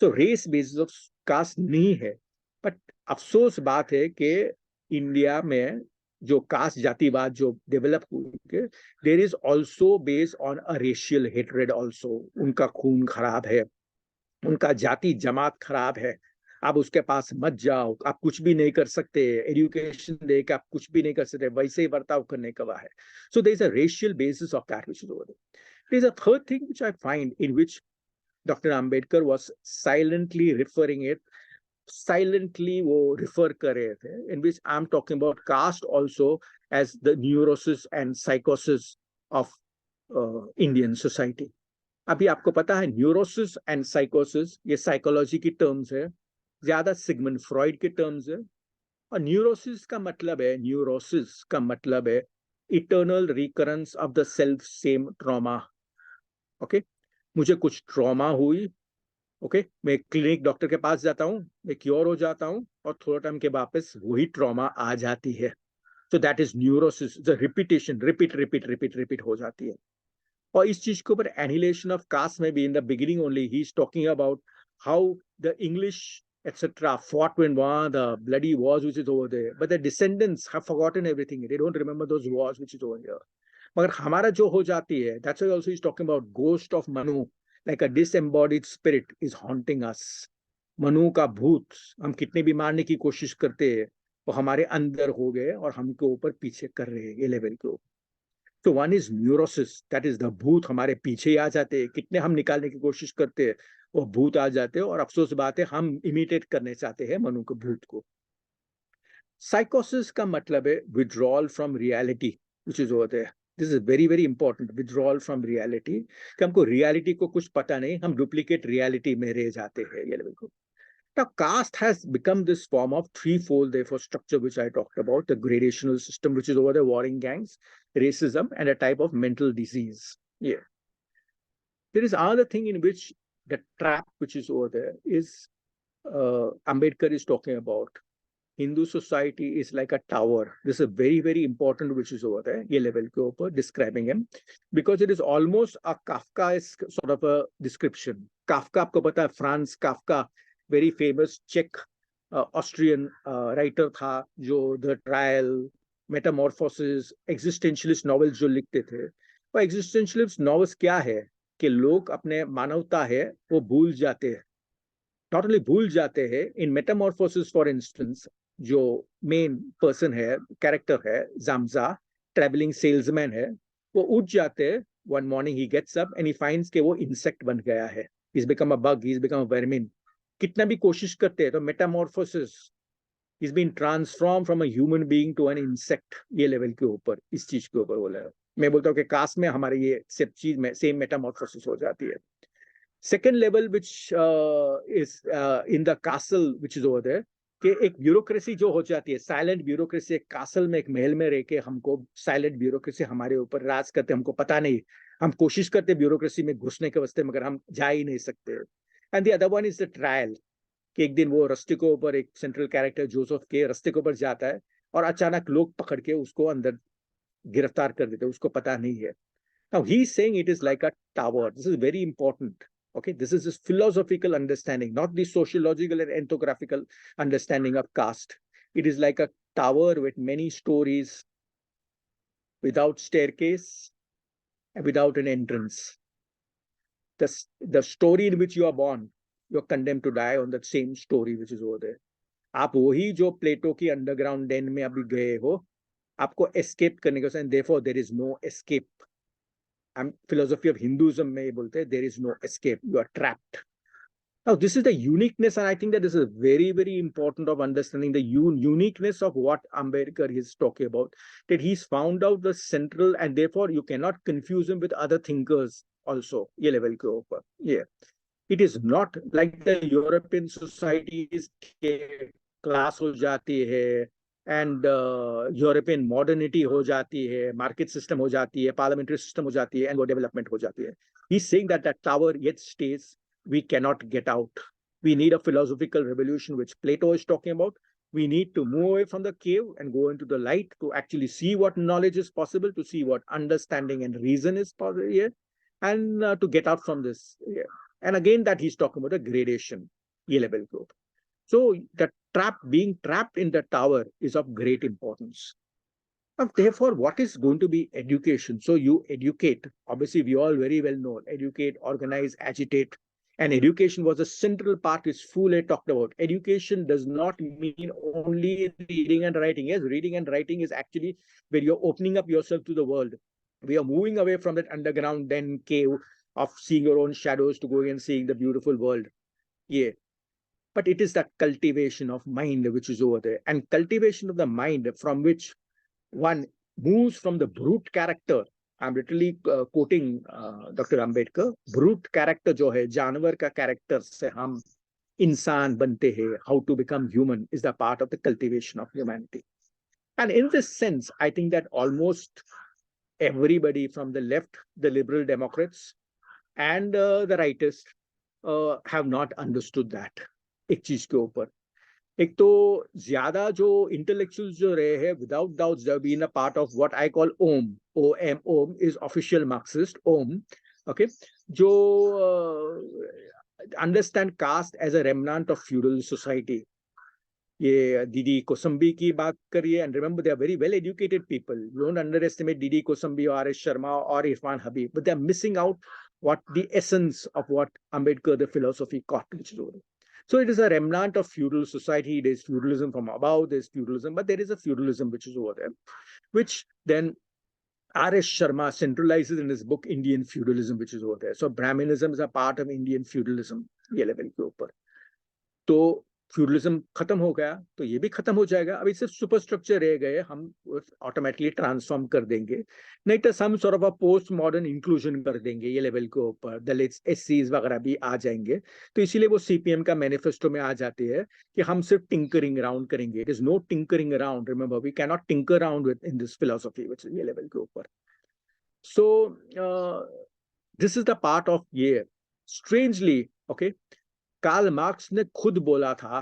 Speaker 3: So race basis of caste नहीं है, but अफसोस बात है कि India में जो cast जातिवाद जो डेवलप हुई, there is also based on a racial hatred also. उनका खून खराब है, उनका जाति जमात खराब है. आप उसके पास मत जाओ, आप कुछ भी नहीं कर सकते, एजुकेशन दे के आप कुछ भी नहीं कर सकते, वैसे ही बर्ताव करने का है. So there is a racial basis of that which is over there. There is a third thing which I find in which doctor Ambedkar was silently referring it, silently वो रिफर कर रहे थे, in which I am talking about caste also as the neurosis and साइकोसिस of Indian society. अभी आपको पता है neurosis and साइकोसिस ये साइकोलॉजी की टर्म्स है, ज्यादा सिगमंड फ्रॉइड के टर्म्स है। और न्यूरोसिस का मतलब है eternal recurrence of the self same trauma. Okay, मुझे कुछ ट्रॉमा हुई, ओके, मैं क्लिनिक डॉक्टर के पास जाता हूँ, मैं क्योर हो जाता हूँ और थोड़ा टाइम के वापस वही ट्रॉमा आ जाती है। So that is neurosis, the repetition, repeat हो जाती है। और इस चीज के ऊपर एनिलेशन ऑफ कास्ट में भी in the beginning only he is talking about how the English etc fought when the bloody wars which is over there, but the descendants have forgotten everything, they don't remember those wars which is over here. मगर हमारा जो हो जाती है, that's why also he's talking about ghost of Manu, like a disembodied spirit is haunting us. Manu का भूत हम कितने भी मारने की कोशिश करते हैं वो हमारे अंदर हो गए और हमको ऊपर पीछे कर रहे हैं ये लेवल के ऊपर। तो one is neurosis, that is the भूत हमारे पीछे ही आ जाते हैं, कितने हम निकालने की कोशिश करते हैं वो भूत आ जाते हैं, और अफसोस बात है हम इमिटेट करने चाहते हैं मनु के भूत को। साइकोसिस का मतलब है withdrawal from reality which is होता है। This is very very important, withdrawal from reality, कि हमको रियलिटी को कुछ पता नहीं, हम डुप्लीकेट रियलिटी में रह जाते हैं ये लेवल को। Now, caste has become this form of threefold, therefore, structure which I talked about, the gradational system, which is over the warring gangs, racism, and a type of mental disease. Yeah. There is another thing in which the trap which is over there is Ambedkar is talking about. Hindu society is like a tower. This is very, very important, which is over there, ye level ke upar, describing him, because it is almost a Kafkaesque sort of a description. Kafka, aapko pata hai, Franz Kafka, very famous Czech Austrian writer था, जो the trial, Metamorphosis, existentialist novels जो लिखते थे। वो existentialist novels क्या है कि लोग अपने मानवता है वो भूल जाते हैं, नॉट ओनली भूल जाते हैं, इन मेटामॉर्फोसिस फॉर इंस्टेंस जो मेन पर्सन है, कैरेक्टर है जामजा, ट्रेवलिंग सेल्समैन है, वो उठ जाते हैं, one morning he gets up and he finds के वो इंसेक्ट बन गया है, he is become a bug, he is become a vermin. कितना भी कोशिश करते हैं तो metamorphosis is been transform from a human being to an insect, ये लेवल के ऊपर, इस चीज के ऊपर बोला है। मैं बोलता हूँ कि कास्ट में हमारे ये सब चीज में सेम मेटामॉर्फोसिस हो जाती है। Second level which is in the castle which is over there, कि एक ब्यूरोक्रेसी जो हो जाती है, साइलेंट ब्यूरोक्रेसी, एक कासल में, एक महल में रह के हमको साइलेंट ब्यूरोक्रेसी हमारे ऊपर राज करते, हमको पता नहीं, हम कोशिश करते ब्यूरोक्रेसी में घुसने के वास्ते मगर हम जा ही नहीं सकते। And the other one is the trial, कि एक दिन वो रस्ते के ऊपर, एक सेंट्रल कैरेक्टर जोसेफ के रस्ते के ऊपर जाता है और अचानक लोग पकड़ के उसको अंदर गिरफ्तार कर देते, उसको पता नहीं है। Now he is saying it is like a tower. This is very important. Okay, this is his philosophical understanding, not the sociological and ethnographical understanding of caste. It is like a tower with many stories, without staircase and without an entrance. The story in which you are born, you are condemned to die on that same story which is over there. आप वही जो प्लेटो की underground Dane में अभी गए हो, आपको escape करने का, therefore there is no escape. Philosophy of Hinduism में बोलते हैं there is no escape, you are trapped. Now this is the uniqueness, and I think that this is very very important of understanding the uniqueness of what Ambedkar is talking about, that he's found out the central, and therefore you cannot confuse him with other thinkers also, ये level के ऊपर। yeah, it is not like the European societies के class हो जाती है, and European modernity हो जाती है, मार्केट सिस्टम हो जाती है, पार्लियामेंट्री सिस्टम हो जाती है, एंड वो डेवलपमेंट हो जाती है। He is saying that that tower yet stage, we can not get out, we need a philosophical revolution which Plato is talking about. We need to move away from the cave and go into the light to actually see what knowledge is possible, to see what understanding and reason is possible here, and to get out from this. Yeah. And again, that he's talking about a gradation, level group. So the being trapped in the tower is of great importance. And therefore, what is going to be education? So you educate, obviously we all very well know, educate, organize, agitate. And education was a central part which Fule talked about. Education does not mean only reading and writing. Yes, reading and writing is actually where you're opening up yourself to the world. We are moving away from that underground den cave of seeing your own shadows to going and seeing the beautiful world. Yeah. But it is that cultivation of mind which is over there, and cultivation of the mind from which one moves from the brute character I am literally coating doctor Ambedkar, brute character जो है, जानवर का character से हम इंसान बनते हैं, how to become human is the part of the cultivation of humanity. And in this sense, I think that almost everybody from the left, the liberal Democrats, and the rightists have not understood that. एक चीज के ऊपर, एक तो ज्यादा जो intellectuals जो रहे हैं, without doubt they have been a part of what I call OM, OM is official Marxist, OM, okay, जो understand caste as a remnant of feudal society. ये दीदी कोसंबी की बात करिए, and remember they are very well educated people, don't underestimate D D Kosambi और R S Sharma और Irfan Habib, but they are missing out what the essence of what Ambedkar the philosophy caught, which is over. So it is a remnant of feudal society. There is feudalism from above, there is feudalism, but there is a feudalism which is over there, which then R.S. Sharma centralizes in his book Indian Feudalism, which is over there. So Brahminism is a part of Indian feudalism, ये level के ऊपर. तो feudalism खत्म हो गया तो ये भी खत्म हो जाएगा. अभी सिर्फ सुपर स्ट्रक्चर रह गए, हम ऑटोमेटिकली ट्रांसफॉर्म कर देंगे, नहीं तो some sort of a post modern inclusion कर देंगे ये लेवल के ऊपर. दलित्स, एससीज वगैरह भी आ जाएंगे. तो इसीलिए वो सीपीएम का मैनिफेस्टो में आ जाती है कि हम सिर्फ टिंकरिंग अराउंड करेंगे. It is no tinkering around, remember we can not tinker around with in this philosophy which is ये लेवल के ऊपर. So this is the part of ये. स्ट्रेंजली, ओके, कार्ल मार्क्स ने खुद बोला था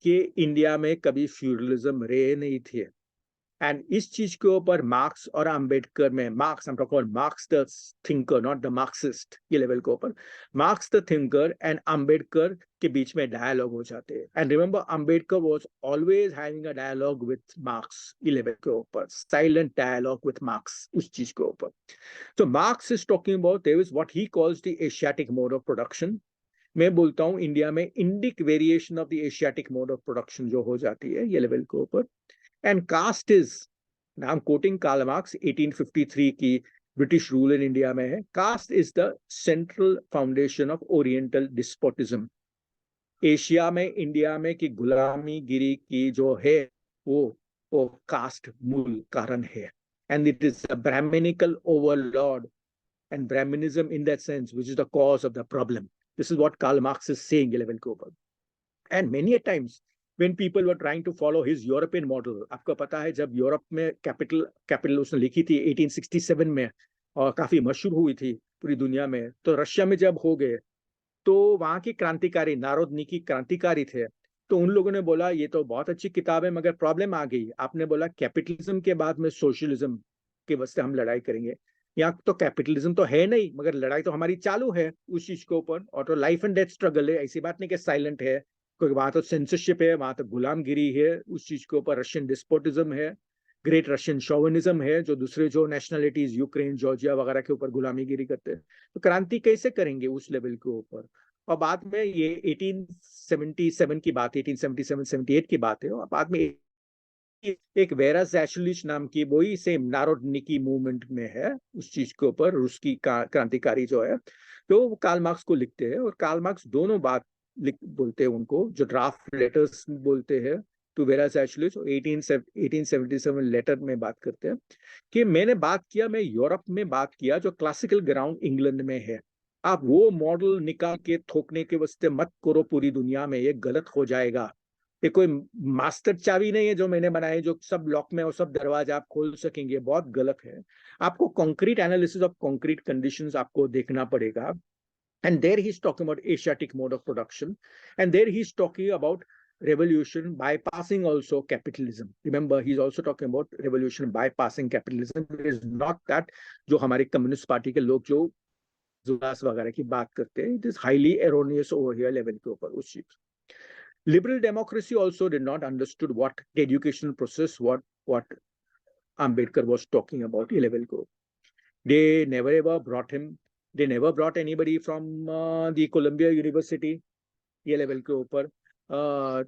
Speaker 3: कि इंडिया में कभी फ्यूडलिज्म रहे नहीं थे. एंड इस चीज के ऊपर मार्क्स और अंबेडकर में, Marx, I am talking about Marx the thinker, not the Marxist, ये लेवल के ऊपर Marx the thinker and Ambedkar के बीच में डायलॉग हो जाते हैं. And remember Ambedkar was always having a dialogue with Marx, ये लेवल के ऊपर साइलेंट डायलॉग विथ मार्क्स उस चीज के ऊपर. So Marx is talking about there is what he calls the Asiatic mode of production. मैं बोलता हूँ इंडिया में Indic variation of the Asiatic mode of production जो हो जाती है ये लेवल के ऊपर. And caste is, I am quoting Karl Marx, 1853 की ब्रिटिश रूल इन इंडिया में है, caste is the central foundation of oriental despotism. Asia में, इंडिया में की गुलामीगिरी की जो है वो कास्ट मूल कारण है. And it is a Brahminical overlord and Brahminism in that sense, which is the cause of the problem. This is what Karl Marx is saying, 11 के ऊपर. And many a times when people were trying to follow his European model, आपको पता है जब Europe में capital उसने लिखी थी 1867 में और काफी मशहूर हुई थी पूरी दुनिया में, तो रशिया में जब हो गए तो वहां के क्रांतिकारी नारोदनिकी क्रांतिकारी थे, तो उन लोगों ने बोला ये तो बहुत अच्छी किताब है मगर प्रॉब्लम आ गई. आपने बोला कैपिटलिज्म के बाद में सोशलिज्म के वास्ते हम लड़ाई करेंगे. यहाँ तो कैपिटलिज्म तो है नहीं मगर लड़ाई तो हमारी चालू है उस चीज के ऊपर, और तो लाइफ एंड डेथ स्ट्रगल है. ऐसी बात नहीं कि साइलेंट है, क्योंकि वहां तो सेंसरशिप है, वहां तो गुलामगिरी है उस चीज के ऊपर, रशियन डिस्पोटिज्म है, ग्रेट रशियन शोविनिज्म है, जो दूसरे जो नेशनलिटीज यूक्रेन, जॉर्जिया वगैरह के ऊपर गुलामीगिरी करते हैं. तो क्रांति कैसे करेंगे उस लेवल के ऊपर. और बाद में ये 1877 की बात, 1877-78 की बात है, और बाद में एक वेरा जैशुलिच नाम की वही सेम नारोडनिकी मूवमेंट में है उस चीज के ऊपर, रूस की क्रांतिकारी जो है, तो वो कार्ल मार्क्स को लिखते हैं. और कार्ल मार्क्स दोनों बात बोलते हैं उनको, जो ड्राफ्ट लेटर्स बोलते हैं टू वेरा जैशुलिच, 1877 लेटर में बात करते हैं कि मैंने बात किया, मैं यूरोप में बात किया जो क्लासिकल ग्राउंड इंग्लैंड में है, आप वो मॉडल निकाल के थोकने के वास्ते मत करो पूरी दुनिया में, ये गलत हो जाएगा. ये कोई मास्टर चाबी नहीं है जो मैंने बनाई जो सब लॉक में और सब दरवाजा आप खोल सकेंगे, बहुत गलत है. आपको concrete analysis of concrete conditions आपको देखना पड़ेगा. And there he is talking about Asiatic mode of production, and there he is talking about revolution bypassing also capitalism. Remember, he's also talking about revolution bypassing capitalism. It is not that जो हमारे communist party के लोग जो जुलास वगैरह की बात करते हैं, it is highly erroneous over here level के ऊपर उस चीज. Liberal democracy also did not understood what the educational process, what Ambedkar was talking about. Level go. They never ever brought him. They never brought anybody from the Columbia University. Level के ऊपर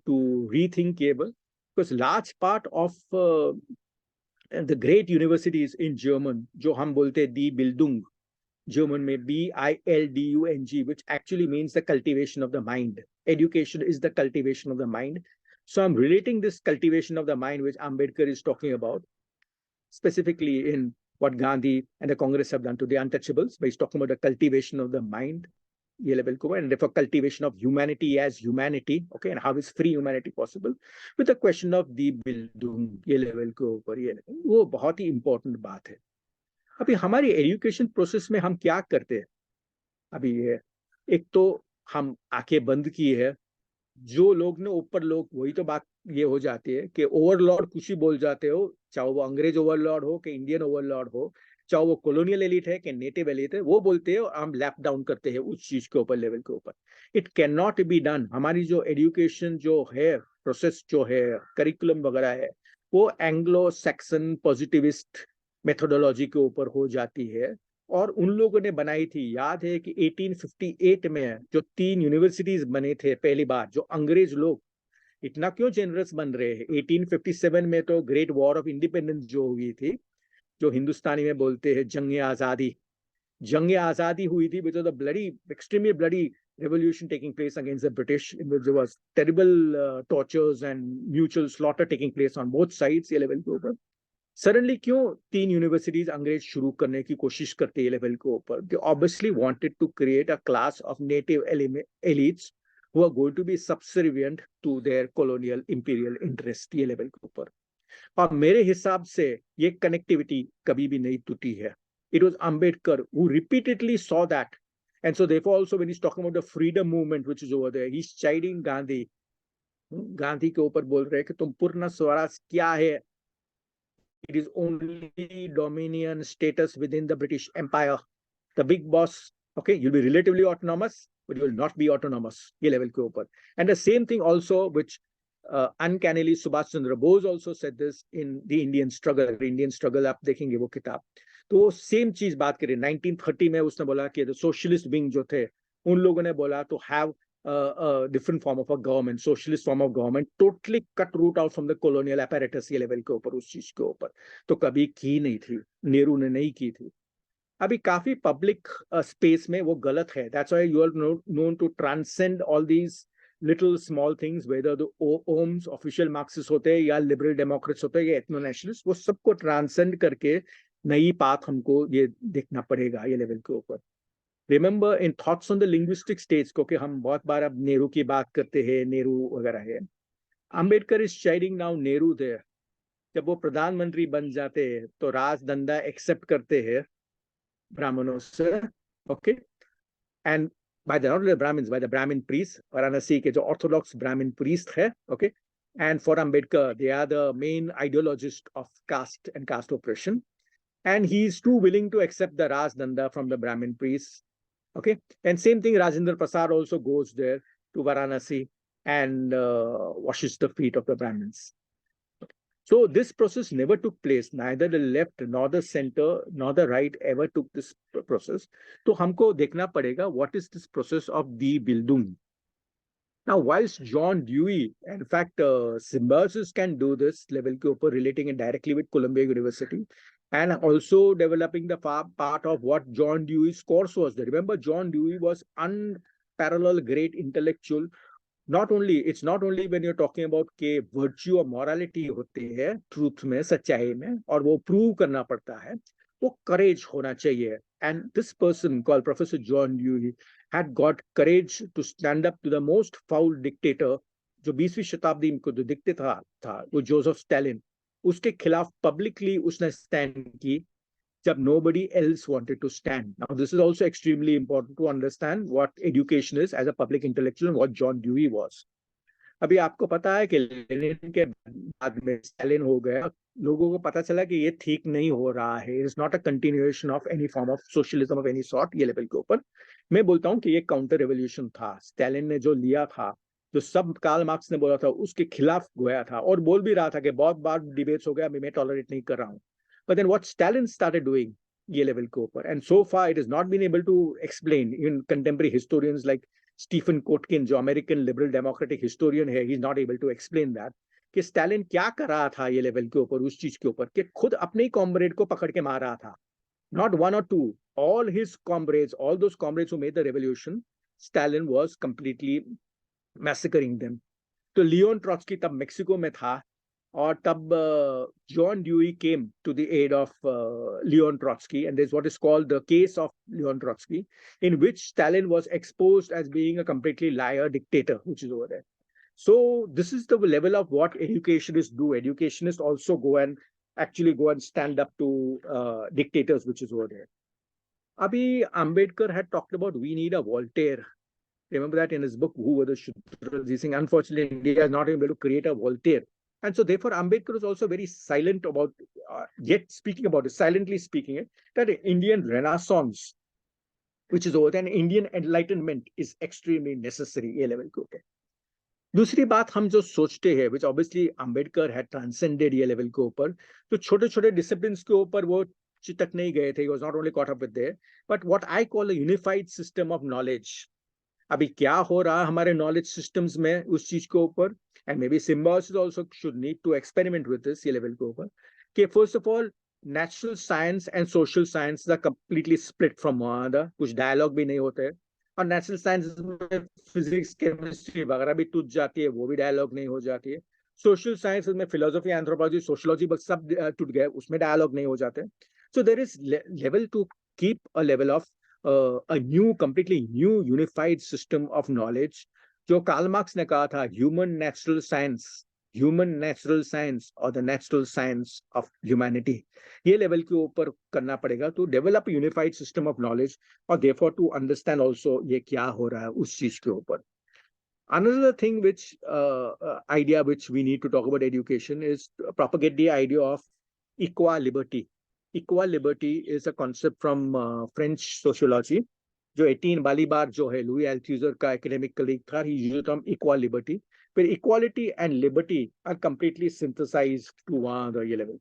Speaker 3: to rethink able, because large part of the great universities in German, जो हम बोलते हैं die Bildung, German में BILDUNG, which actually means the cultivation of the mind. Education is the cultivation of the mind. So I'm relating this cultivation of the mind which Ambedkar is talking about, specifically in what Gandhi and the Congress have done to the untouchables, but he's talking about the cultivation of the mind, ये level को, and therefore cultivation of humanity as humanity, okay, and how is free humanity possible, with the question of the Bildung, ये level के ऊपर, ये वो बहुत ही important बात है. अभी हमारी एजुकेशन प्रोसेस में हम क्या करते हैं अभी ये, एक तो हम आंखें बंद की है, जो लोग ने ऊपर लोग, वही तो बात ये हो जाती है कि ओवरलॉर्ड कुछ ही बोल जाते हो, चाहे वो अंग्रेज ओवरलॉर्ड हो कि इंडियन ओवरलॉर्ड हो, चाहे वो कॉलोनियल एलिट है कि नेटिव एलिट है, वो बोलते हैं और हम लैप डाउन करते हैं उस चीज के ऊपर, लेवल के ऊपर. It can not be done. हमारी जो एजुकेशन जो है, प्रोसेस जो है, करिकुलम वगैरह है, वो एंग्लो सैक्सन पॉजिटिविस्ट मेथोडोलॉजी के ऊपर हो जाती है. और उन लोगों ने बनाई थी, याद है कि 1858 में जो 3 यूनिवर्सिटीज बने थे पहली बार, जो अंग्रेज लोग इतना क्यों जेनरस बन रहे हैं. 1857 में तो ग्रेट वॉर ऑफ इंडिपेंडेंस जो हुई थी, जो हिंदुस्तानी में बोलते हैं जंग आजादी, जंग आजादी हुई थी, which was a bloody, extremely bloody revolution taking place against the British, in which there was terrible tortures and mutual slaughter taking place on both sides. ये लेवल के ऊपर सडनली क्यों 3 यूनिवर्सिटीज अंग्रेज शुरू करने की कोशिश करते हैं लेवल के ऊपर? They obviously wanted to create a class of native elites who are going to be subservient to their colonial imperial interest, ये लेवल के ऊपर. और मेरे हिसाब से ये कनेक्टिविटी कभी भी नहीं टूटी है. It was Ambedkar who repeatedly saw that, and so therefore also when he's talking about the freedom movement which is over there, he's chiding Gandhi. Gandhi के ऊपर बोल रहे हैं कि तुम पूर्ण स्वराज क्या है? It is only dominion status within the British Empire. The big boss, okay, you'll be relatively autonomous, but you will not be autonomous. ये level के ऊपर. And the same thing also, which uncannily Subhash Chandra Bose also said this in the Indian Struggle. Indian Struggle आप देखेंगे वो किताब, तो same चीज बात करें. 1930 में उसने बोला कि सोशलिस्ट विंग जो थे, उन लोगों ने बोला to have a different form of a government, socialist form of government, totally cut root out from the colonial apparatus, ये लेवल के ऊपर, उस चीज के ऊपर तो कभी की नहीं थी, नेहरू ने नहीं की थी. अभी काफी पब्लिक स्पेस में वो गलत है. That's why you are known to transcend all these little small things, whether the ओम्स ऑफिशियल मार्क्सिस्ट होते हैं या लिबरल डेमोक्रेट्स होते हैं या एथनो नेशनलिस्ट, वो सबको ट्रांसेंड करके नई पाथ हमको ये देखना पड़ेगा ये लेवल के ऊपर. Remember in thoughts on the linguistic stage, क्योंकि हम बहुत बार अब नेहरू की बात करते हैं, नेहरू वगैरह है. Ambedkar is chiding now Nehru there. जब वो प्रधानमंत्री बन जाते हैं तो राजदंडा एक्सेप्ट करते हैं ब्राह्मणों से, okay, and by the not only the Brahmins, by the Brahmin priests, Varanasi के जो ऑर्थोडॉक्स ब्राह्मण priest है, okay, and for Ambedkar they are the main ideologist of caste and caste oppression, and he is too willing to accept the Rajdanda from the Brahmin priests, okay. And same thing, Rajendra Prasad also goes there to Varanasi and washes the feet of the Brahmins. So this process never took place. Neither the left nor the center nor the right ever took this process. तो हमको देखना पड़ेगा what is this process of the Bildung. Now, whilst John Dewey, in fact, Symbiosis can do this level के ऊपर, relating it directly with Columbia University, and also developing the part of what John Dewey's course was there. Remember, John Dewey was unparalleled great intellectual. Not only, it's not only when you're talking about के virtue और morality होती है truth में, सच्चाई में, और वो prove करना पड़ता है, वो courage होना चाहिए. And this person called Professor John Dewey had got courage to stand up to the most foul dictator जो 20वीं शताब्दी को जो dictator था वो जोसेफ स्टालिन, उसके खिलाफ publicly उसने stand की जब nobody else wanted to stand. Now, this is also extremely important to understand what education is as a public intellectual and what John Dewey was. अभी आपको पता है कि लेनिन के बाद में स्टालिन हो गया, लोगों को पता चला कि ये ठीक नहीं हो रहा है. It is not a continuation of any form of socialism of any sort. ये लेवल के ऊपर मैं बोलता हूँ कि ये काउंटर रेवोल्यूशन था. स्टालिन ने जो लिया था, जो सब कार्ल मार्क्स ने बोला था, उसके खिलाफ गया था और बोल भी रहा था कि बहुत बार डिबेट्स हो गया, मैं टॉलरेट नहीं कर रहा हूँ. But then what Stalin started doing, ये level के ऊपर, and so far it has not been able to explain. Even contemporary historians like Stephen Kotkin, जो American liberal democratic historian है, he's not able to explain that. कि Stalin क्या कर रहा था ये लेवल के ऊपर, उस चीज के ऊपर, कि खुद अपने ही कॉमरेड को पकड़ के मार रहा था. Not one or two, all his comrades, all those comrades who made the revolution, Stalin was completely massacring them. तो लियोन ट्रॉट्स्की तब मेक्सिको में था, और तब John Dewey came to the aid of Leon Trotsky, and there's what is called the case of Leon Trotsky, in which Stalin was exposed as being a completely liar dictator, which is over there. So this is the level of what educationists do. Educationists also go and stand up to dictators, which is over there. Abhi Ambedkar had talked about we need a Voltaire. Remember that in his book, Who Were the Shudras? He's saying, unfortunately, India is not able to create a Voltaire. And so therefore, Ambedkar is also very silent about, yet speaking about it, silently speaking it, that Indian Renaissance, which is over there, and Indian Enlightenment is extremely necessary, ये level के ऊपर. दूसरी बात हम जो सोचते हैं, which obviously Ambedkar had transcended ये level के ऊपर, तो छोटे-छोटे disciplines के ऊपर वो चितक नहीं गए थे. He was not only caught up with there, but what I call a unified system of knowledge. अभी क्या हो रहा है हमारे knowledge systems में उस चीज के ऊपर, and maybe Symbiosis also should need to experiment with this ये level के ऊपर, कि first of all natural science and social science are completely split from one another, कुछ dialogue भी नहीं होते हैं, और natural science में physics chemistry वगैरह भी टूट जाती है, वो भी dialogue नहीं हो जाती है. Social sciences में philosophy anthropology sociology बस सब टूट गए, उसमें dialogue नहीं हो जाते. So there is level to keep a level of a new, completely new unified system of knowledge. जो कार्ल मार्क्स ने कहा था, human natural science or the natural science of humanity, ये level के ऊपर करना पड़ेगा to develop a unified system of knowledge, और therefore to understand also ये क्या हो रहा है उस चीज के ऊपर. Another thing which idea which we need to talk about education is to propagate the idea of equal liberty. Equal liberty is a concept from French sociology. जो 18 वाली बार जो है लुई एल्थ्यूजर का एकेडमिक कलीग था, he used the term equal liberty, where equality and liberty are completely synthesized to one other level.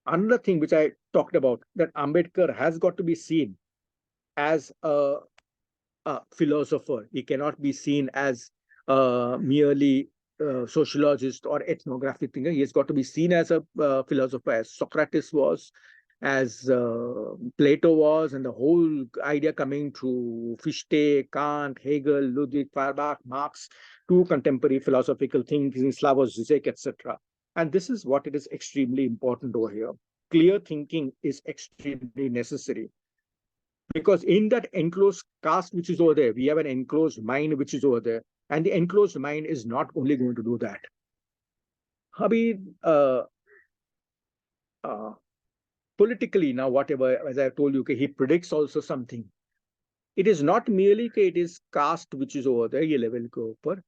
Speaker 3: Another thing which I talked about, that Ambedkar has got to be seen as a philosopher. He cannot be seen as merely sociologist or ethnographic thinker. He has got to be seen as a philosopher, as Socrates was, as Plato was, and the whole idea coming through Fichte, Kant, Hegel, Ludwig Feuerbach, Marx, to contemporary philosophical thinking, Slavoj Zizek, etc. And this is what it is extremely important over here. Clear thinking is extremely necessary. Because in that enclosed caste which is over there, we have an enclosed mind which is over there. And the enclosed mind is not only going to do that. Abhi, politically now, whatever, as I told you, he predicts also something. It is not merely that it is caste which is over there, ye level ke upar.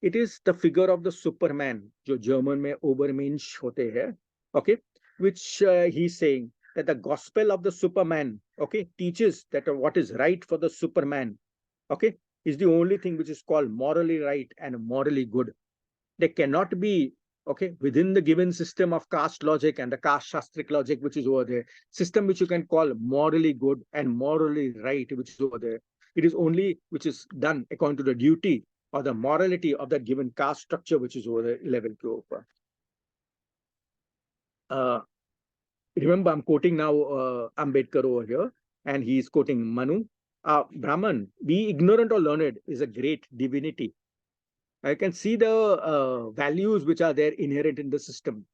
Speaker 3: It is the figure of the Superman, jo German mein Obermensch hote hai, okay, which he's saying that the gospel of the Superman, okay, teaches that what is right for the Superman, okay, is the only thing which is called morally right and morally good. There cannot be, okay, within the given system of caste logic and the caste shastric logic which is over there, system which you can call morally good and morally right which is over there. It is only which is done according to the duty or the morality of that given caste structure which is over there, level ke upar. Remember, I'm quoting now Ambedkar over here, and he's quoting Manu. Brahman, be ignorant or learned is a great divinity. I can see the values which are there inherent in the system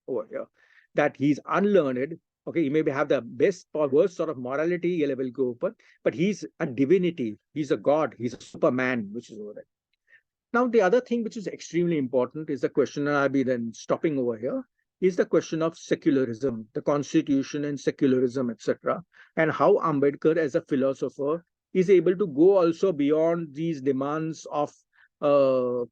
Speaker 3: over here. That he's unlearned, okay, he may have the best or worst sort of morality level go upper, but he's a divinity, he's a god, he's a Superman, which is over there. Now, the other thing which is extremely important is the question, and I'll be then stopping over here, is the question of secularism, the constitution and secularism, etc. And how Ambedkar as a philosopher is able to go also beyond these demands of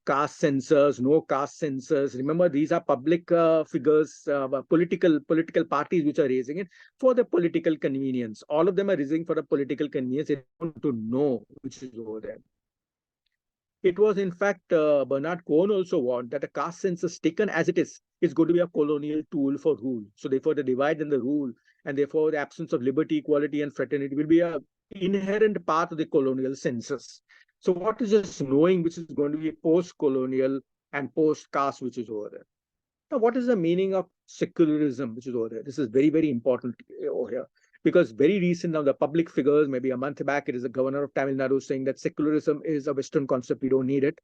Speaker 3: caste censors, no caste censors. Remember, these are public figures, political parties which are raising it for the political convenience. All of them are raising for the political convenience. They want to know which is over there. It was, in fact, Bernard Cohen also warned that the caste census taken as it is going to be a colonial tool for rule. So therefore, the divide and the rule, and therefore the absence of liberty, equality, and fraternity will be an inherent part of the colonial census. So what is this knowing which is going to be post-colonial and post-caste which is over there? Now, what is the meaning of secularism which is over there? This is very, very important over here. Because very recent now, the public figures, maybe a month back, it is the governor of Tamil Nadu saying that secularism is a Western concept, we don't need it.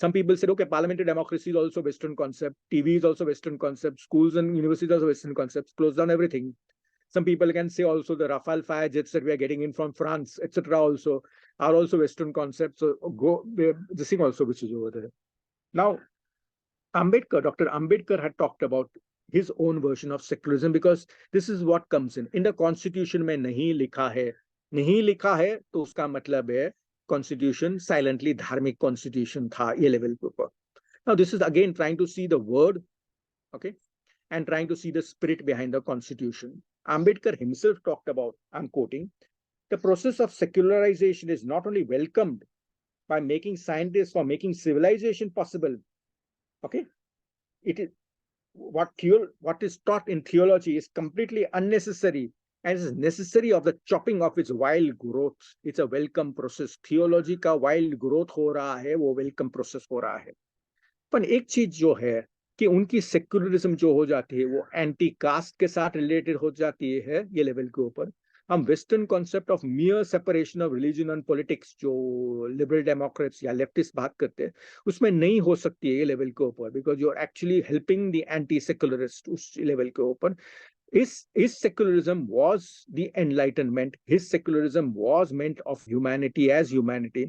Speaker 3: Some people said, okay, parliamentary democracy is also Western concept, TV is also Western concept, schools and universities are also Western concepts, close down everything. Some people can say also the Rafale fire jets that we are getting in from France, etc. also are also Western concepts. So go this thing also which is over there. Now, Dr. Ambedkar had talked about his own version of secularism because this is what comes in the constitution में नहीं लिखा है तो उसका मतलब है constitution silently धार्मिक constitution था ये level के ऊपर. Now this is again trying to see the word, okay, and trying to see the spirit behind the constitution. Ambedkar himself talked about, I'm quoting, the process of secularization is not only welcomed by making scientists for making civilization possible. Okay, it is what is taught in theology is completely unnecessary and is necessary of the chopping of its wild growth. It's a welcome process. Theology का wild growth हो रहा है, वो welcome process हो रहा है. पर एक चीज जो है कि उनकी सेक्युलरिज्म जो हो जाती है वो एंटी कास्ट के साथ रिलेटेड हो जाती है ये लेवल के ऊपर. हम western concept of मियर separation of religion and politics जो लिबरल डेमोक्रेट्स या लेफ्टिस्ट बात करते हैं उसमें नहीं हो सकती है ये लेवल के ऊपर, because you are actually helping the anti secularist उस लेवल के ऊपर. His secularism was the enlightenment. His secularism was meant of humanity as humanity.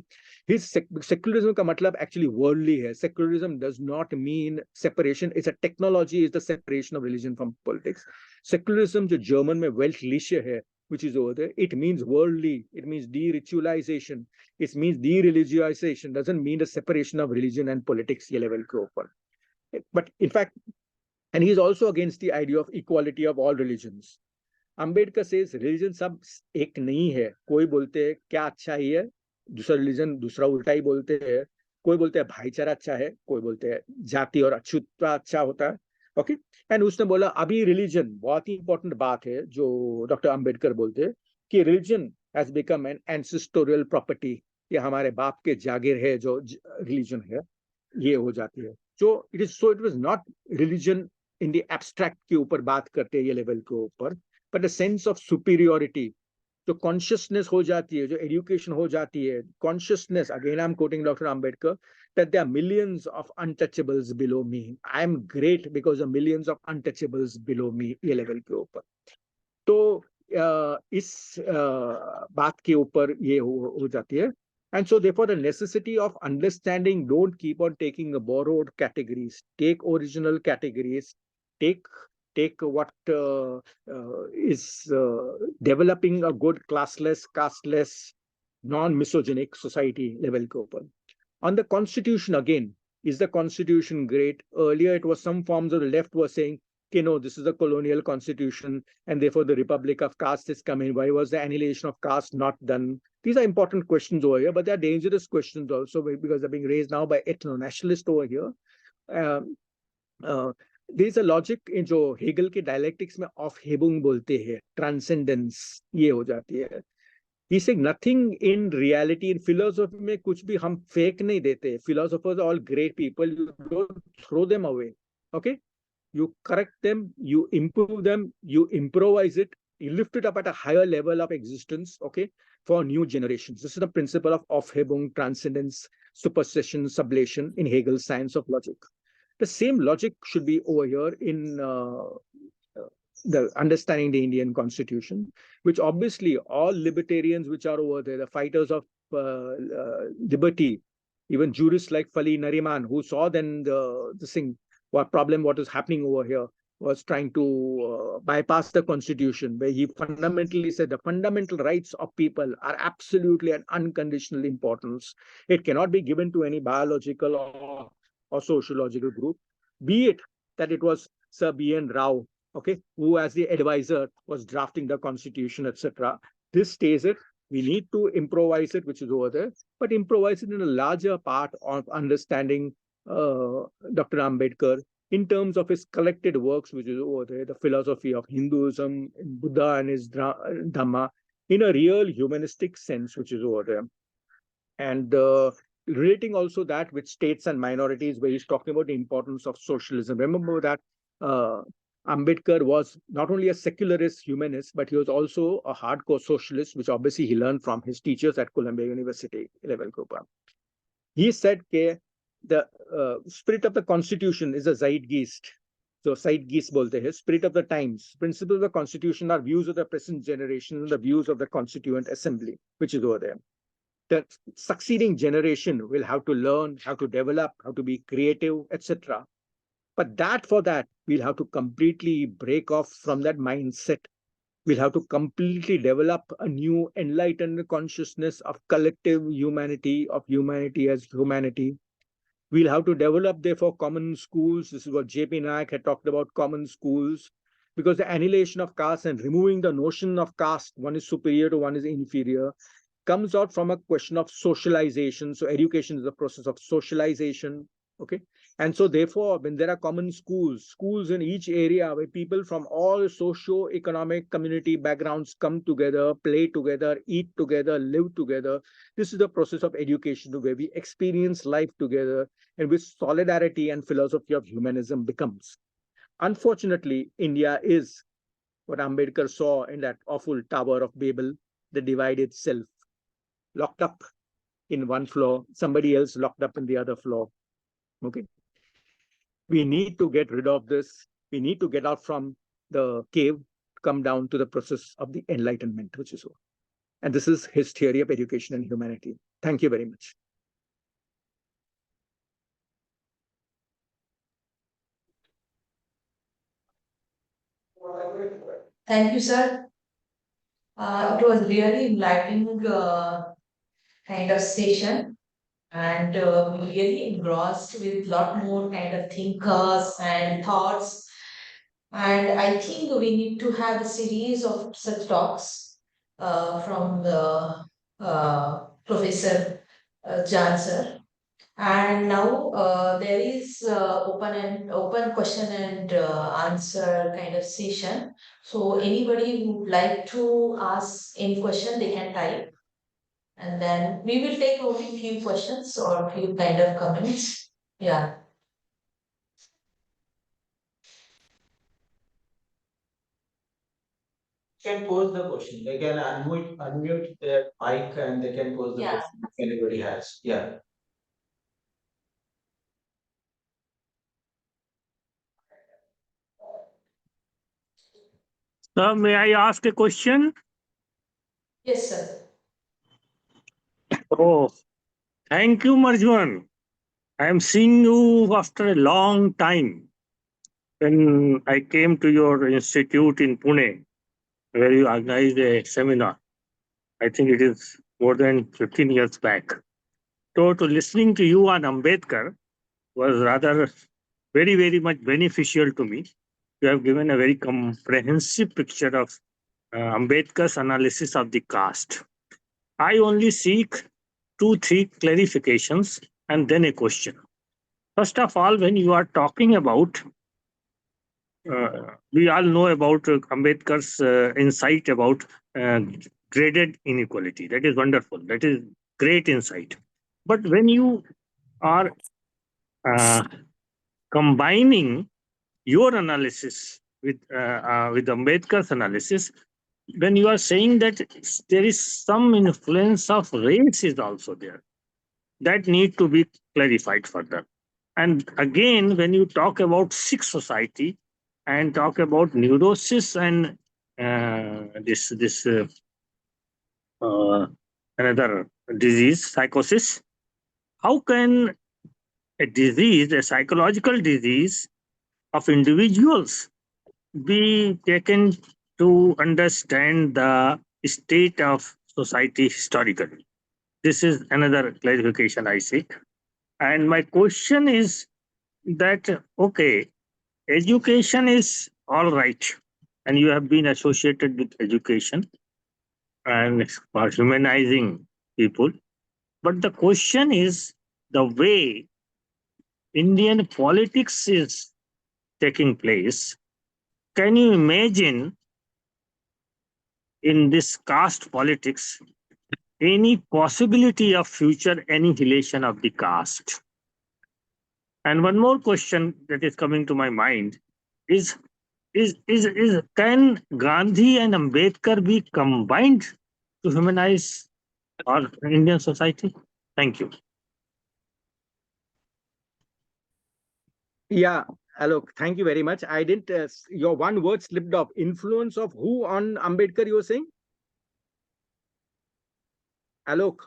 Speaker 3: His secularism का मतलब actually worldly है. Secularism does not mean separation. It's a technology, is the separation of religion from politics. Secularism जो German में Weltliche है, which is over there, it means worldly. It means de-ritualization. It means de-religioization. Doesn't mean the separation of religion and politics ये level के ऊपर. But in fact, and he is also against the idea of equality of all religions. Ambedkar says religion सब एक नहीं है. कोई बोलते हैं क्या अच्छा ही है, दूसरा religion दूसरा उल्टा ही बोलते हैं. कोई बोलते हैं भाईचारा अच्छा है, कोई बोलते हैं जाति और अछूतता अच्छा होता है. ओके, एंड उसने बोला अभी रिलीजन बहुत ही इंपॉर्टेंट बात है जो डॉक्टर अंबेडकर बोलते हैं कि religion has become an ancestorial property. ये हमारे बाप के जागीर है जो रिलीजन है, ये हो जाती है. So it was not religion in the abstract के ऊपर बात करते हैं ये लेवल के ऊपर, but the sense of superiority, जो consciousness हो जाती है, जो education हो जाती है, consciousness, again I'm quoting Dr. Ambedkar, that there are millions of untouchables below me. I am great because of millions of untouchables below me ये level के ऊपर. तो इस बात के ऊपर ये हो जाती है. And so therefore the necessity of understanding, don't keep on taking borrowed categories, take original categories, take what is developing a good classless, casteless, non-misogynic society level ke upar. On the constitution again, is the constitution great? Earlier it was some forms of the left were saying, okay, no, this is a colonial constitution and therefore the Republic of Caste is coming. Why was the annihilation of caste not done? These are important questions over here, but they are dangerous questions also because they're being raised now by ethno-nationalists over here. There is a logic in जो Hegel के dialectics में of हेबुंग बोलते हैं, transcendence ये हो जाती है. He said nothing in reality, in philosophy में कुछ भी हम फेक नहीं देते. Philosophers are all great people. You don't throw them away. Okay? You correct them, you improve them, you improvise it, you lift it up at a higher level of existence, okay, for new generations. This is the principle of Aufhebung, transcendence, supersession, sublation in Hegel's science of logic. The same logic should be over here in the understanding the Indian constitution, which obviously all libertarians which are over there, the fighters of liberty, even jurists like Fali Nariman, who saw then this thing, what is happening over here, was trying to bypass the constitution, where he fundamentally said the fundamental rights of people are absolutely and unconditional importance. It cannot be given to any biological or sociological group, be it that it was Sir B.N. Rao, okay, who as the advisor was drafting the constitution, etc. This stays it. We need to improvise it, which is over there, but improvise it in a larger part of understanding Dr. Ambedkar in terms of his collected works, which is over there, the philosophy of Hinduism, Buddha and his Dhamma, in a real humanistic sense, which is over there. And relating also that with states and minorities, where he's talking about the importance of socialism. Remember that Ambedkar was not only a secularist humanist, but he was also a hardcore socialist, which obviously he learned from his teachers at Columbia University, level group. He said that the spirit of the constitution is a zeitgeist. So zeitgeist bolte hai, spirit of the times. Principles of the constitution are views of the present generation and the views of the constituent assembly, which is over there. The succeeding generation will have to learn how to develop, how to be creative, etc. But for that, we'll have to completely break off from that mindset. We'll have to completely develop a new enlightened consciousness of collective humanity, of humanity as humanity. We'll have to develop, therefore, common schools. This is what J.P. Nayak had talked about, common schools, because the annihilation of caste and removing the notion of caste, one is superior to one is inferior, comes out from a question of socialization. So education is a process of socialization. Okay. And so therefore, when there are common schools in each area where people from all socio-economic community backgrounds come together, play together, eat together, live together, this is the process of education where we experience life together and with solidarity and philosophy of humanism becomes. Unfortunately, India is what Ambedkar saw in that awful Tower of Babel, the divided self, locked up in one floor, somebody else locked up in the other floor. Okay. We need to get rid of this. We need to get out from the cave, come down to the process of the enlightenment, which is what. And this is his theory of education and humanity. Thank you very much.
Speaker 1: Thank you, sir. It was really enlightening kind of session, and really engrossed with a lot more kind of thinkers and thoughts. And I think we need to have a series of such talks from the Professor Jan sir. And now there is open question and answer kind of session. So anybody who would like to ask any question, they can type. And then we will take only few questions or few kind of comments. Yeah.
Speaker 2: Can pose the question. They can unmute their mic and they can pose the
Speaker 1: Yeah.
Speaker 2: question if anybody has. Yeah.
Speaker 4: May I ask a question?
Speaker 1: Yes, sir.
Speaker 4: Oh, thank you, Murzban. I am seeing you after a long time. When I came to your institute in Pune, where you organized a seminar, I think it is more than 15 years back. So, to listening to you on Ambedkar was rather very much beneficial to me. You have given a very comprehensive picture of Ambedkar's analysis of the caste. I only seek 2-3 clarifications and then a question. First of all, when you are talking about, we all know about Ambedkar's insight about graded inequality. That is wonderful. That is great insight. But when you are combining your analysis with Ambedkar's analysis, when you are saying that there is some influence of race is also there, that need to be clarified further. And again, when you talk about sick society and talk about neurosis and another disease, psychosis, how can a disease, a psychological disease of individuals, be taken to understand the state of society historically? This is another clarification I seek. And my question is that, okay, education is all right, and you have been associated with education and for humanizing people. But the question is the way Indian politics is taking place. Can you imagine in this caste politics any possibility of future annihilation of the caste? And one more question that is coming to my mind is can Gandhi and Ambedkar be combined to humanize our Indian society? Thank you.
Speaker 3: Yeah, Alok, thank you very much. I didn't, your one word slipped off. Influence of who on Ambedkar, you were saying? Alok.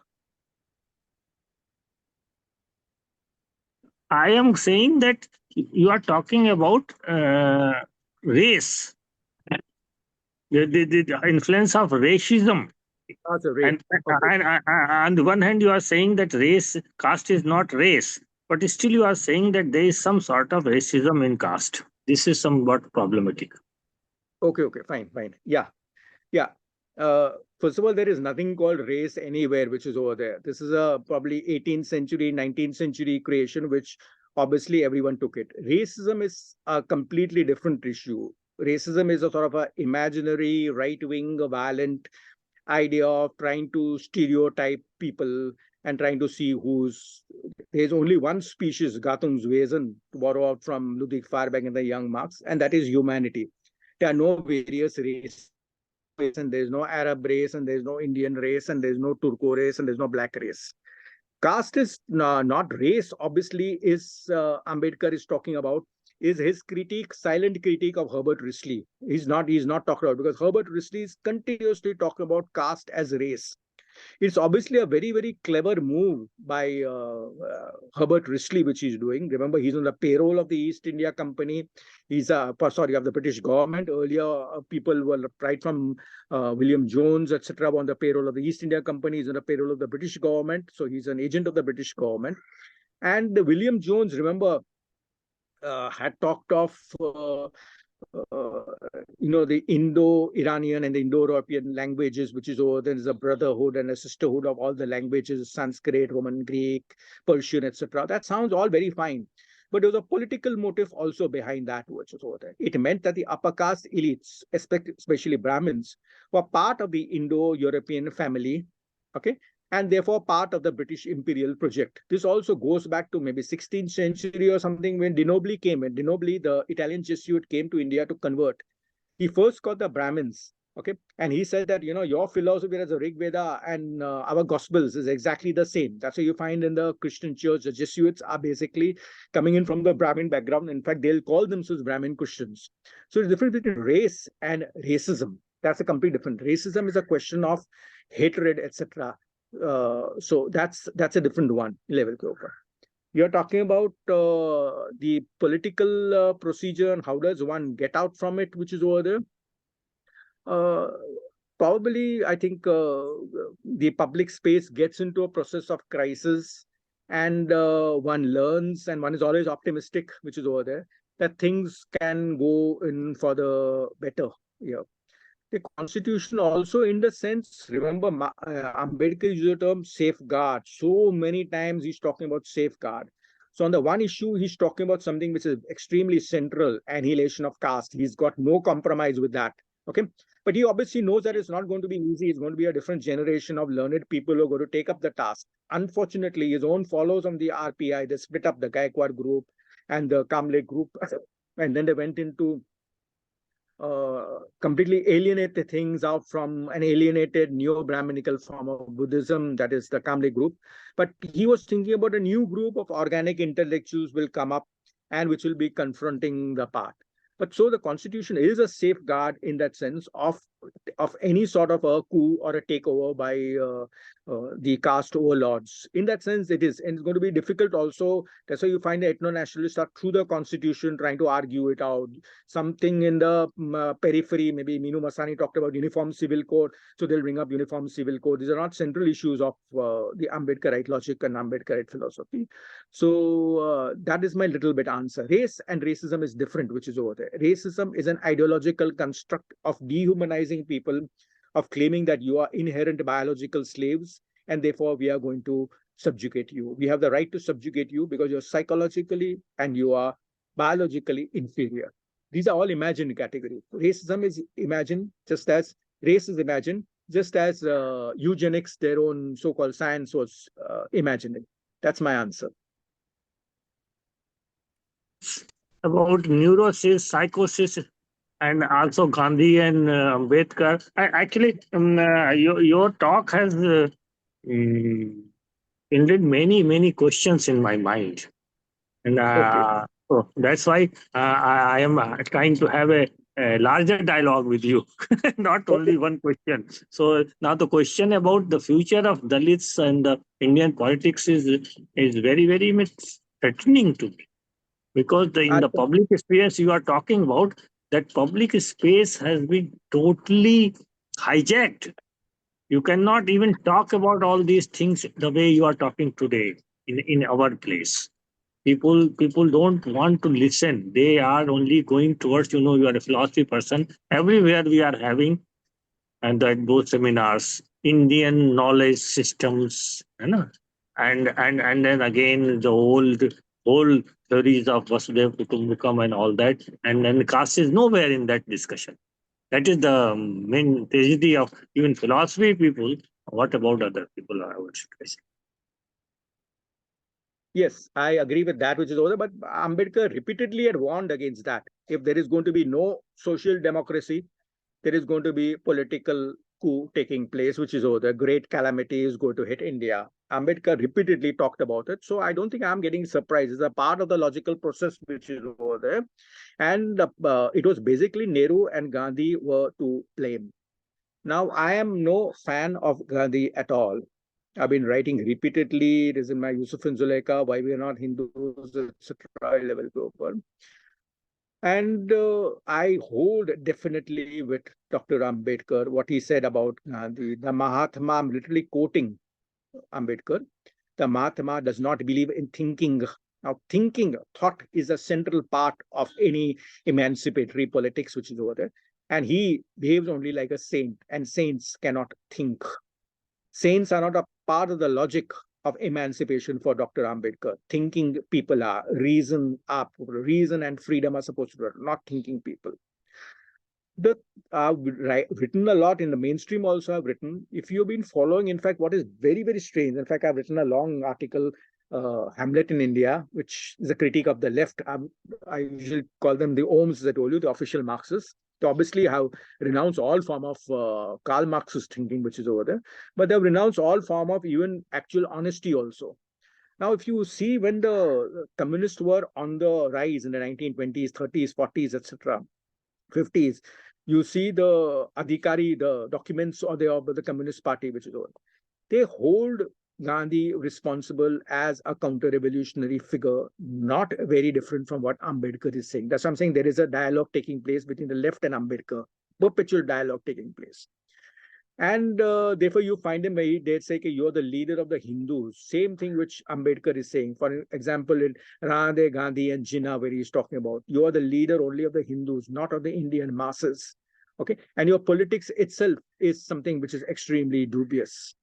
Speaker 4: I am saying that you are talking about race, the influence of racism.
Speaker 3: That's a race.
Speaker 4: And
Speaker 3: Okay.
Speaker 4: on the one hand, you are saying that caste is not race, but still you are saying that there is some sort of racism in caste. This is somewhat problematic.
Speaker 3: Okay, okay, fine, fine. Yeah, yeah. Uh, First of all, there is nothing called race anywhere which is over there. This is a probably 18th century, 19th century creation, which obviously everyone took it. Racism is a completely different issue. Racism is a sort of a imaginary, right-wing, violent idea of trying to stereotype people and trying to see who's there's only one species, Gatumswesen, to borrow out from Ludwig Feuerbach and the Young Marx, and that is humanity. There are no various races, and there's no Arab race, and there's no Indian race, and there's no Turco race, and there's no black race. Caste is not race, obviously, is Ambedkar is talking about, is his critique, silent critique of Herbert Risley. He's not talking about, because Herbert Risley is continuously talking about caste as race. It's obviously a very, very clever move by Herbert Risley, which he's doing. Remember, he's on the payroll of the East India Company. He's sorry, of the British government. Earlier, people were right from William Jones, etc., on the payroll of the East India Company. He's on the payroll of the British government. So he's an agent of the British government. And William Jones, remember, had talked of uh, the Indo-Iranian and the Indo-European languages, which is over there is a brotherhood and a sisterhood of all the languages, Sanskrit, Roman, Greek, Persian, etc. That sounds all very fine. But there was a political motive also behind that, which was over there. It meant that the upper caste elites, especially Brahmins, were part of the Indo-European family, okay, and therefore part of the British imperial project. This also goes back to maybe 16th century or something when De Nobili came in. De Nobili, the Italian Jesuit, came to India to convert. He first got the Brahmins, okay, and he said that, your philosophy as a Rig Veda and our Gospels is exactly the same. That's what you find in the Christian church. The Jesuits are basically coming in from the Brahmin background. In fact, they'll call themselves Brahmin Christians. So the difference between race and racism, that's a complete different. Racism is a question of hatred, etc. So that's a different one level. You're talking about the political procedure and how does one get out from it, which is over there. Uh, Probably, I think the public space gets into a process of crisis, and one learns, and one is always optimistic, which is over there, that things can go in for the better. Yeah. The constitution also, in the sense, remember, Ambedkar used the term safeguard. So many times he's talking about safeguard. So on the one issue, he's talking about something which is extremely central, annihilation of caste. He's got no compromise with that. Okay. But he obviously knows that it's not going to be easy. It's going to be a different generation of learned people who are going to take up the task. Unfortunately, his own follows on the RPI, they split up the Gaikwad group and the Kamle group. And then they went into completely alienate the things out from an alienated neo-Brahminical form of Buddhism, that is the Kamle group. But he was thinking about a new group of organic intellectuals will come up and which will be confronting the path. But so the constitution is a safeguard in that sense of any sort of a coup or a takeover by the caste overlords. In that sense, it is, and it's going to be difficult also. That's why you find the ethno-nationalists are through the constitution trying to argue it out. Something in the periphery, maybe Minu Masani talked about uniform civil code, so they'll bring up uniform civil code. These are not central issues of the Ambedkarite logic and Ambedkarite philosophy. So that is my little bit answer. Race and racism is different, which is over there. Racism is an ideological construct of dehumanizing people, of claiming that you are inherent biological slaves, and therefore we are going to subjugate you. We have the right to subjugate you because you're psychologically and you are biologically inferior. These are all imagined categories. Racism is imagined, just as race is imagined, just as eugenics, their own so-called science, was imagining. That's my answer.
Speaker 4: About neurosis, psychosis, and also Gandhi and Ambedkar. Actually, your talk has ended many questions in my mind. And
Speaker 3: Okay.
Speaker 4: So that's why I am trying to have a larger dialogue with you, not only one question. So now the question about the future of Dalits and Indian politics is very, very much threatening to me, because in the public experience you are talking about, that public space has been totally hijacked. You cannot even talk about all these things the way you are talking today in our place. People don't want to listen. They are only going towards, you are a philosophy person. Everywhere we are having and that those seminars, Indian knowledge systems, you know, and then again the whole theories of Vasudev Kutumbakam and all that, and then caste is nowhere in that discussion. That is the main tragedy of even philosophy people. What about other people? I would say.
Speaker 3: Yes, I agree with that, which is over. But Ambedkar repeatedly had warned against that. If there is going to be no social democracy, there is going to be political coup taking place, which is over. The great calamity is going to hit India. Ambedkar repeatedly talked about it. So I don't think I'm getting surprised. It's a part of the logical process which is over there. And it was basically Nehru and Gandhi were to blame. Now, I am no fan of Gandhi at all. I've been writing repeatedly. It is in my Yusuf and Zuleika, Why We Are Not Hindus, etc. level paper. And I hold definitely with Dr. Ambedkar what he said about Gandhi. The Mahatma, I'm literally quoting Ambedkar. The Mahatma does not believe in thinking. Now, thought is a central part of any emancipatory politics, which is over there. And he behaves only like a saint, and saints cannot think. Saints are not a part of the logic of emancipation for Dr. Ambedkar. Thinking people are, reason and freedom are supposed to be, not thinking people. I've written a lot in the mainstream also. I've written, if you've been following, in fact, what is very, very strange, in fact, I've written a long article, Hamlet in India, which is a critique of the left. I usually call them the Ohms, as I told you, the official Marxists. They obviously have renounced all form of Karl Marxist thinking, which is over there, but they've renounced all form of even actual honesty also. Now, if you see when the communists were on the rise in the 1920s, 30s, 40s, etc., 50s, you see the Adhikari, the documents of the Communist Party, which is over. They hold Gandhi responsible as a counter-revolutionary figure, not very different from what Ambedkar is saying. That's what I'm saying. There is a dialogue taking place between the left and Ambedkar, perpetual dialogue taking place. And therefore, you find them, they say you're the leader of the Hindus. Same thing which Ambedkar is saying. For example, in Radhe, Gandhi, and Jinnah, where he's talking about, you are the leader only of the Hindus, not of the Indian masses. Okay, and your politics itself is something which is extremely dubious.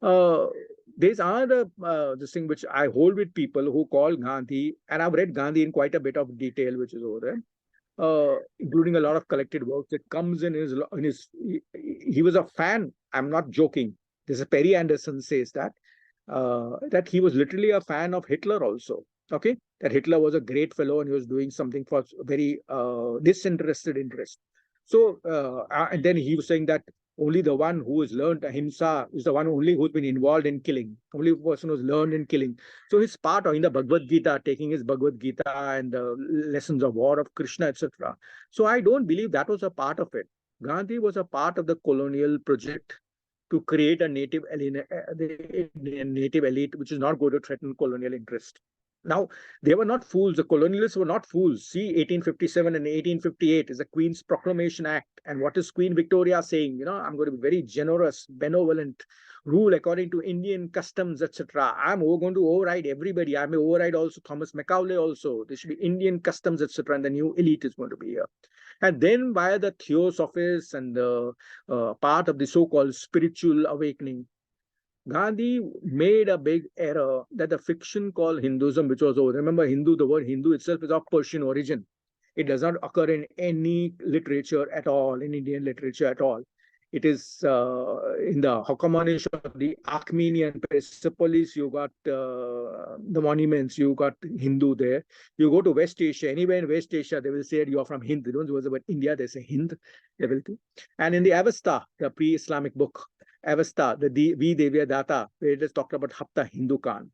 Speaker 3: There's another this thing which I hold with people who call Gandhi, and I've read Gandhi in quite a bit of detail, which is over there, including a lot of collected works that comes in his he was a fan. I'm not joking. This is Perry Anderson says that that he was literally a fan of Hitler also. Okay, that Hitler was a great fellow and he was doing something for very disinterested interest. So and then he was saying that only the one who has learned ahimsa is the one only who's been involved in killing. Only person who's learned in killing. So his part in the Bhagavad Gita, taking his Bhagavad Gita and the lessons of war of Krishna, etc. So I don't believe that was a part of it. Gandhi was a part of the colonial project to create a native elite which is not going to threaten colonial interest. Now, they were not fools. The colonialists were not fools. See, 1857 and 1858 is the Queen's Proclamation Act. And what is Queen Victoria saying? I'm going to be very generous, benevolent, rule according to Indian customs, etc. I'm going to override everybody. I may override also Thomas Macaulay also. There should be Indian customs, etc. And the new elite is going to be here. And then via the Theosophists and the part of the so-called spiritual awakening, Gandhi made a big error that the fiction called Hinduism, which was over. Remember, the word Hindu itself is of Persian origin. It does not occur in any literature at all, in Indian literature at all. It is in the Hokkamanish of the Achaemenian Persepolis, you got the monuments, you got Hindu there. You go to West Asia, anywhere in West Asia, they will say you are from Hind. They don't use the word India, they say Hind. They will do. And in the Avesta, the pre-Islamic book, Avesta, the V. Devya Datta, where it is talked about Hapta Hindu Khan.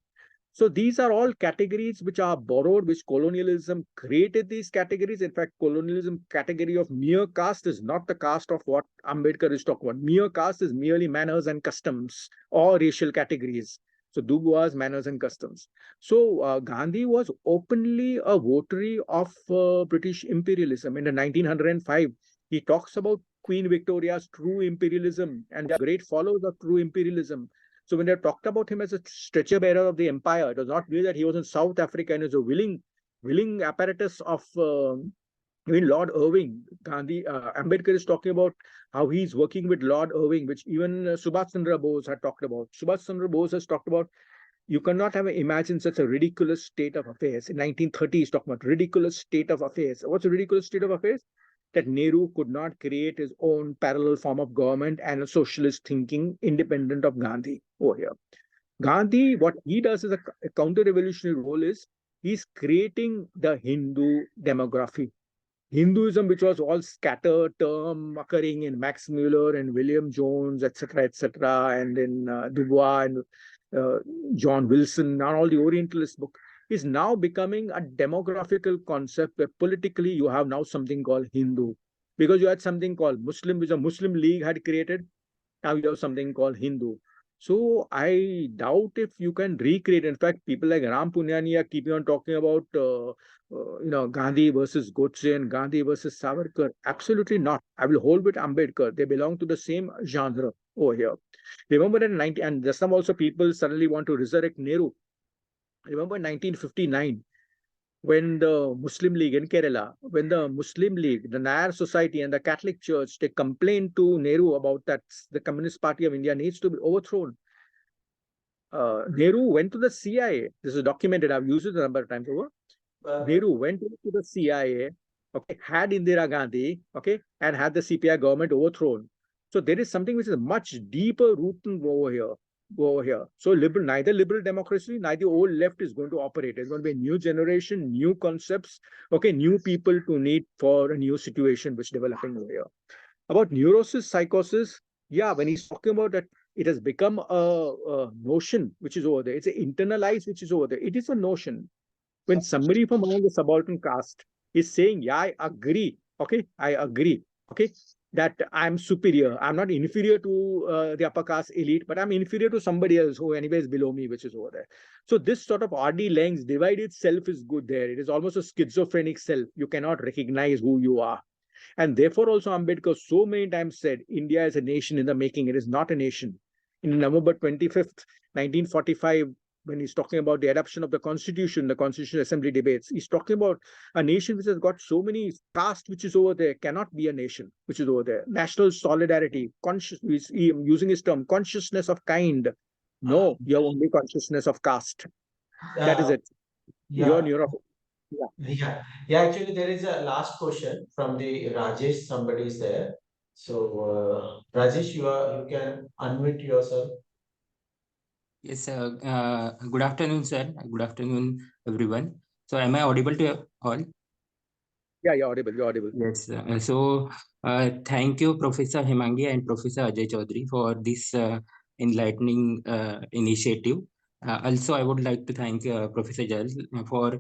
Speaker 3: So these are all categories which are borrowed, which colonialism created these categories. In fact, colonialism category of mere caste is not the caste of what Ambedkar is talking about. Mere caste is merely manners and customs or racial categories. So Dubois, manners and customs. So Gandhi was openly a votary of British imperialism. In the 1905, he talks about Queen Victoria's true imperialism and the great followers of true imperialism. So when they talked about him as a stretcher bearer of the empire, it was not merely that he was in South Africa and is a willing apparatus of Lord Irving. Ambedkar is talking about how he's working with Lord Irving, which even Subhash Chandra Bose had talked about. Subhash Chandra Bose has talked about you cannot have imagined such a ridiculous state of affairs. In 1930, he's talking about ridiculous state of affairs. What's a ridiculous state of affairs? That Nehru could not create his own parallel form of government and a socialist thinking independent of Gandhi over here. Gandhi, what he does as a counter-revolutionary role is he's creating the Hindu demography. Hinduism, which was all scattered term occurring in Max Muller and William Jones, etc., and in Dubois and John Wilson, and all the Orientalist book, is now becoming a demographical concept where politically you have now something called Hindu. Because you had something called Muslim, which a Muslim League had created. Now you have something called Hindu. So I doubt if you can recreate. In fact, people like Ram Punyani are keeping on talking about Gandhi versus Godse and Gandhi versus Savarkar. Absolutely not. I will hold with Ambedkar. They belong to the same genre over here. Remember in 19 and there's some also people suddenly want to resurrect Nehru. Remember in 1959 when the Muslim League in Kerala, when the Muslim League, the Nair Society and the Catholic Church, they complained to Nehru about that the Communist Party of India needs to be overthrown. Nehru went to the CIA. This is documented. I've used it a number of times over. Nehru went to the CIA, okay, had Indira Gandhi, okay, and had the CPI government overthrown. So there is something which is much deeper rooted over here. So neither liberal democracy, neither old left is going to operate. It's going to be a new generation, new concepts, okay, new people to need for a new situation which is developing over here. About neurosis, psychosis, yeah, when he's talking about that, it has become a notion which is over there. It's internalized which is over there. It is a notion. When somebody from among the subaltern caste is saying, yeah, I agree, okay, that I'm superior. I'm not inferior to the upper caste elite, but I'm inferior to somebody else who anyway is below me, which is over there. So this sort of RD length divide itself is good there. It is almost a schizophrenic self. You cannot recognize who you are. And therefore also Ambedkar so many times said, India is a nation in the making. It is not a nation. In November 25th, 1945, when he's talking about the adoption of the Constitution Assembly debates, he's talking about a nation which has got so many caste which is over there, cannot be a nation which is over there. National solidarity, using his term, consciousness of kind. No, you have only consciousness of caste. That is it.
Speaker 2: Yeah. Actually, there is a last question from the Rajesh. Somebody is there. So, Rajesh, you can unmute yourself.
Speaker 5: Yes, good afternoon, sir. Good afternoon, everyone. So, am I audible to all?
Speaker 3: Yeah, you're audible. You're audible.
Speaker 5: Yes. Thank you, Professor Hemangi and Professor Ajay Chaudhary, for this enlightening initiative. Also, I would like to thank Professor Jalal for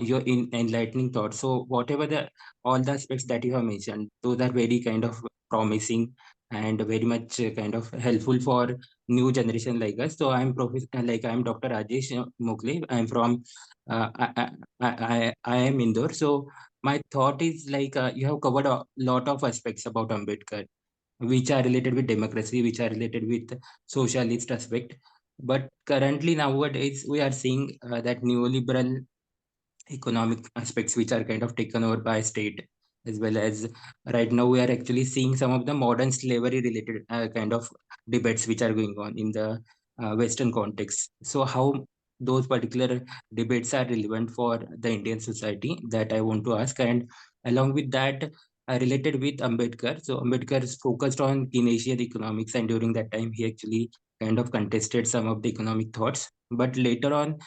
Speaker 5: your enlightening thoughts. So, whatever all the aspects that you have mentioned, those are very kind of promising and very much kind of helpful for new generation like us. So, I'm Dr. Rajesh Mokle. I'm from I am Indore. So, my thought is you have covered a lot of aspects about Ambedkar, which are related with democracy, which are related with socialist aspect. But currently nowadays we are seeing that neoliberal economic aspects which are kind of taken over by state, as well as right now we are actually seeing some of the modern slavery related kind of debates which are going on in the Western context. So how those particular debates are relevant for the Indian society, that I want to ask. And along with that, related with Ambedkar. So Ambedkar is focused on Keynesian economics, and during that time he actually kind of contested some of the economic thoughts. But later on,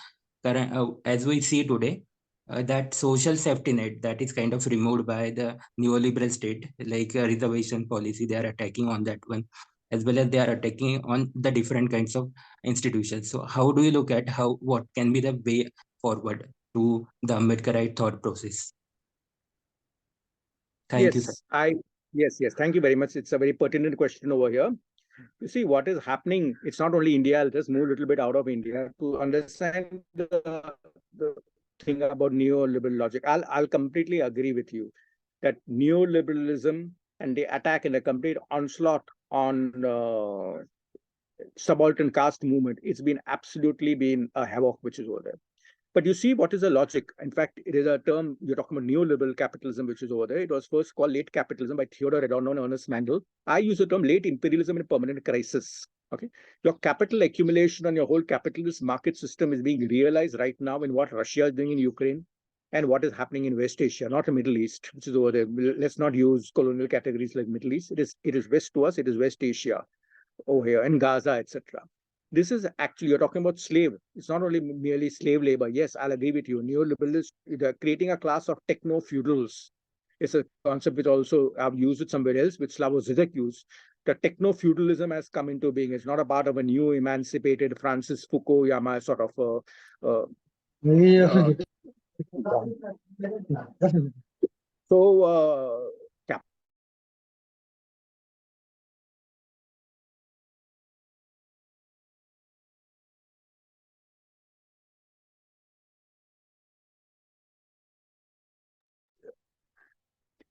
Speaker 5: as we see today, that social safety net that is kind of removed by the neoliberal state, like reservation policy, they are attacking on that one. as well as they are attacking on the different kinds of institutions. So how do you look at what can be the way forward to the Ambedkarite thought process? Thank you, sir.
Speaker 3: Yes. Thank you very much. It's a very pertinent question over here. You see, what is happening, it's not only India, I'll just move a little bit out of India to understand the thing about neoliberal logic. I'll completely agree with you that neoliberalism and the attack and the complete onslaught on subaltern caste movement, it's been absolutely been a havoc which is over there. But you see, what is the logic? In fact, it is a term, you're talking about neoliberal capitalism, which is over there. It was first called late capitalism by Theodore Adorno and Ernest Mandel. I use the term late imperialism in permanent crisis. Okay, your capital accumulation on your whole capitalist market system is being realized right now in what Russia is doing in Ukraine and what is happening in West Asia, not the Middle East, which is over there. Let's not use colonial categories like Middle East. It is West to us, it is West Asia over here in Gaza, etc. This is actually, you're talking about slave. It's not only merely slave labor. Yes, I'll agree with you. Neoliberalists, they're creating a class of techno-feudals. It's a concept which also I've used it somewhere else, which Slavoj Zizek used. The techno-feudalism has come into being. It's not a part of a new emancipated Francis Fukuyama sort of so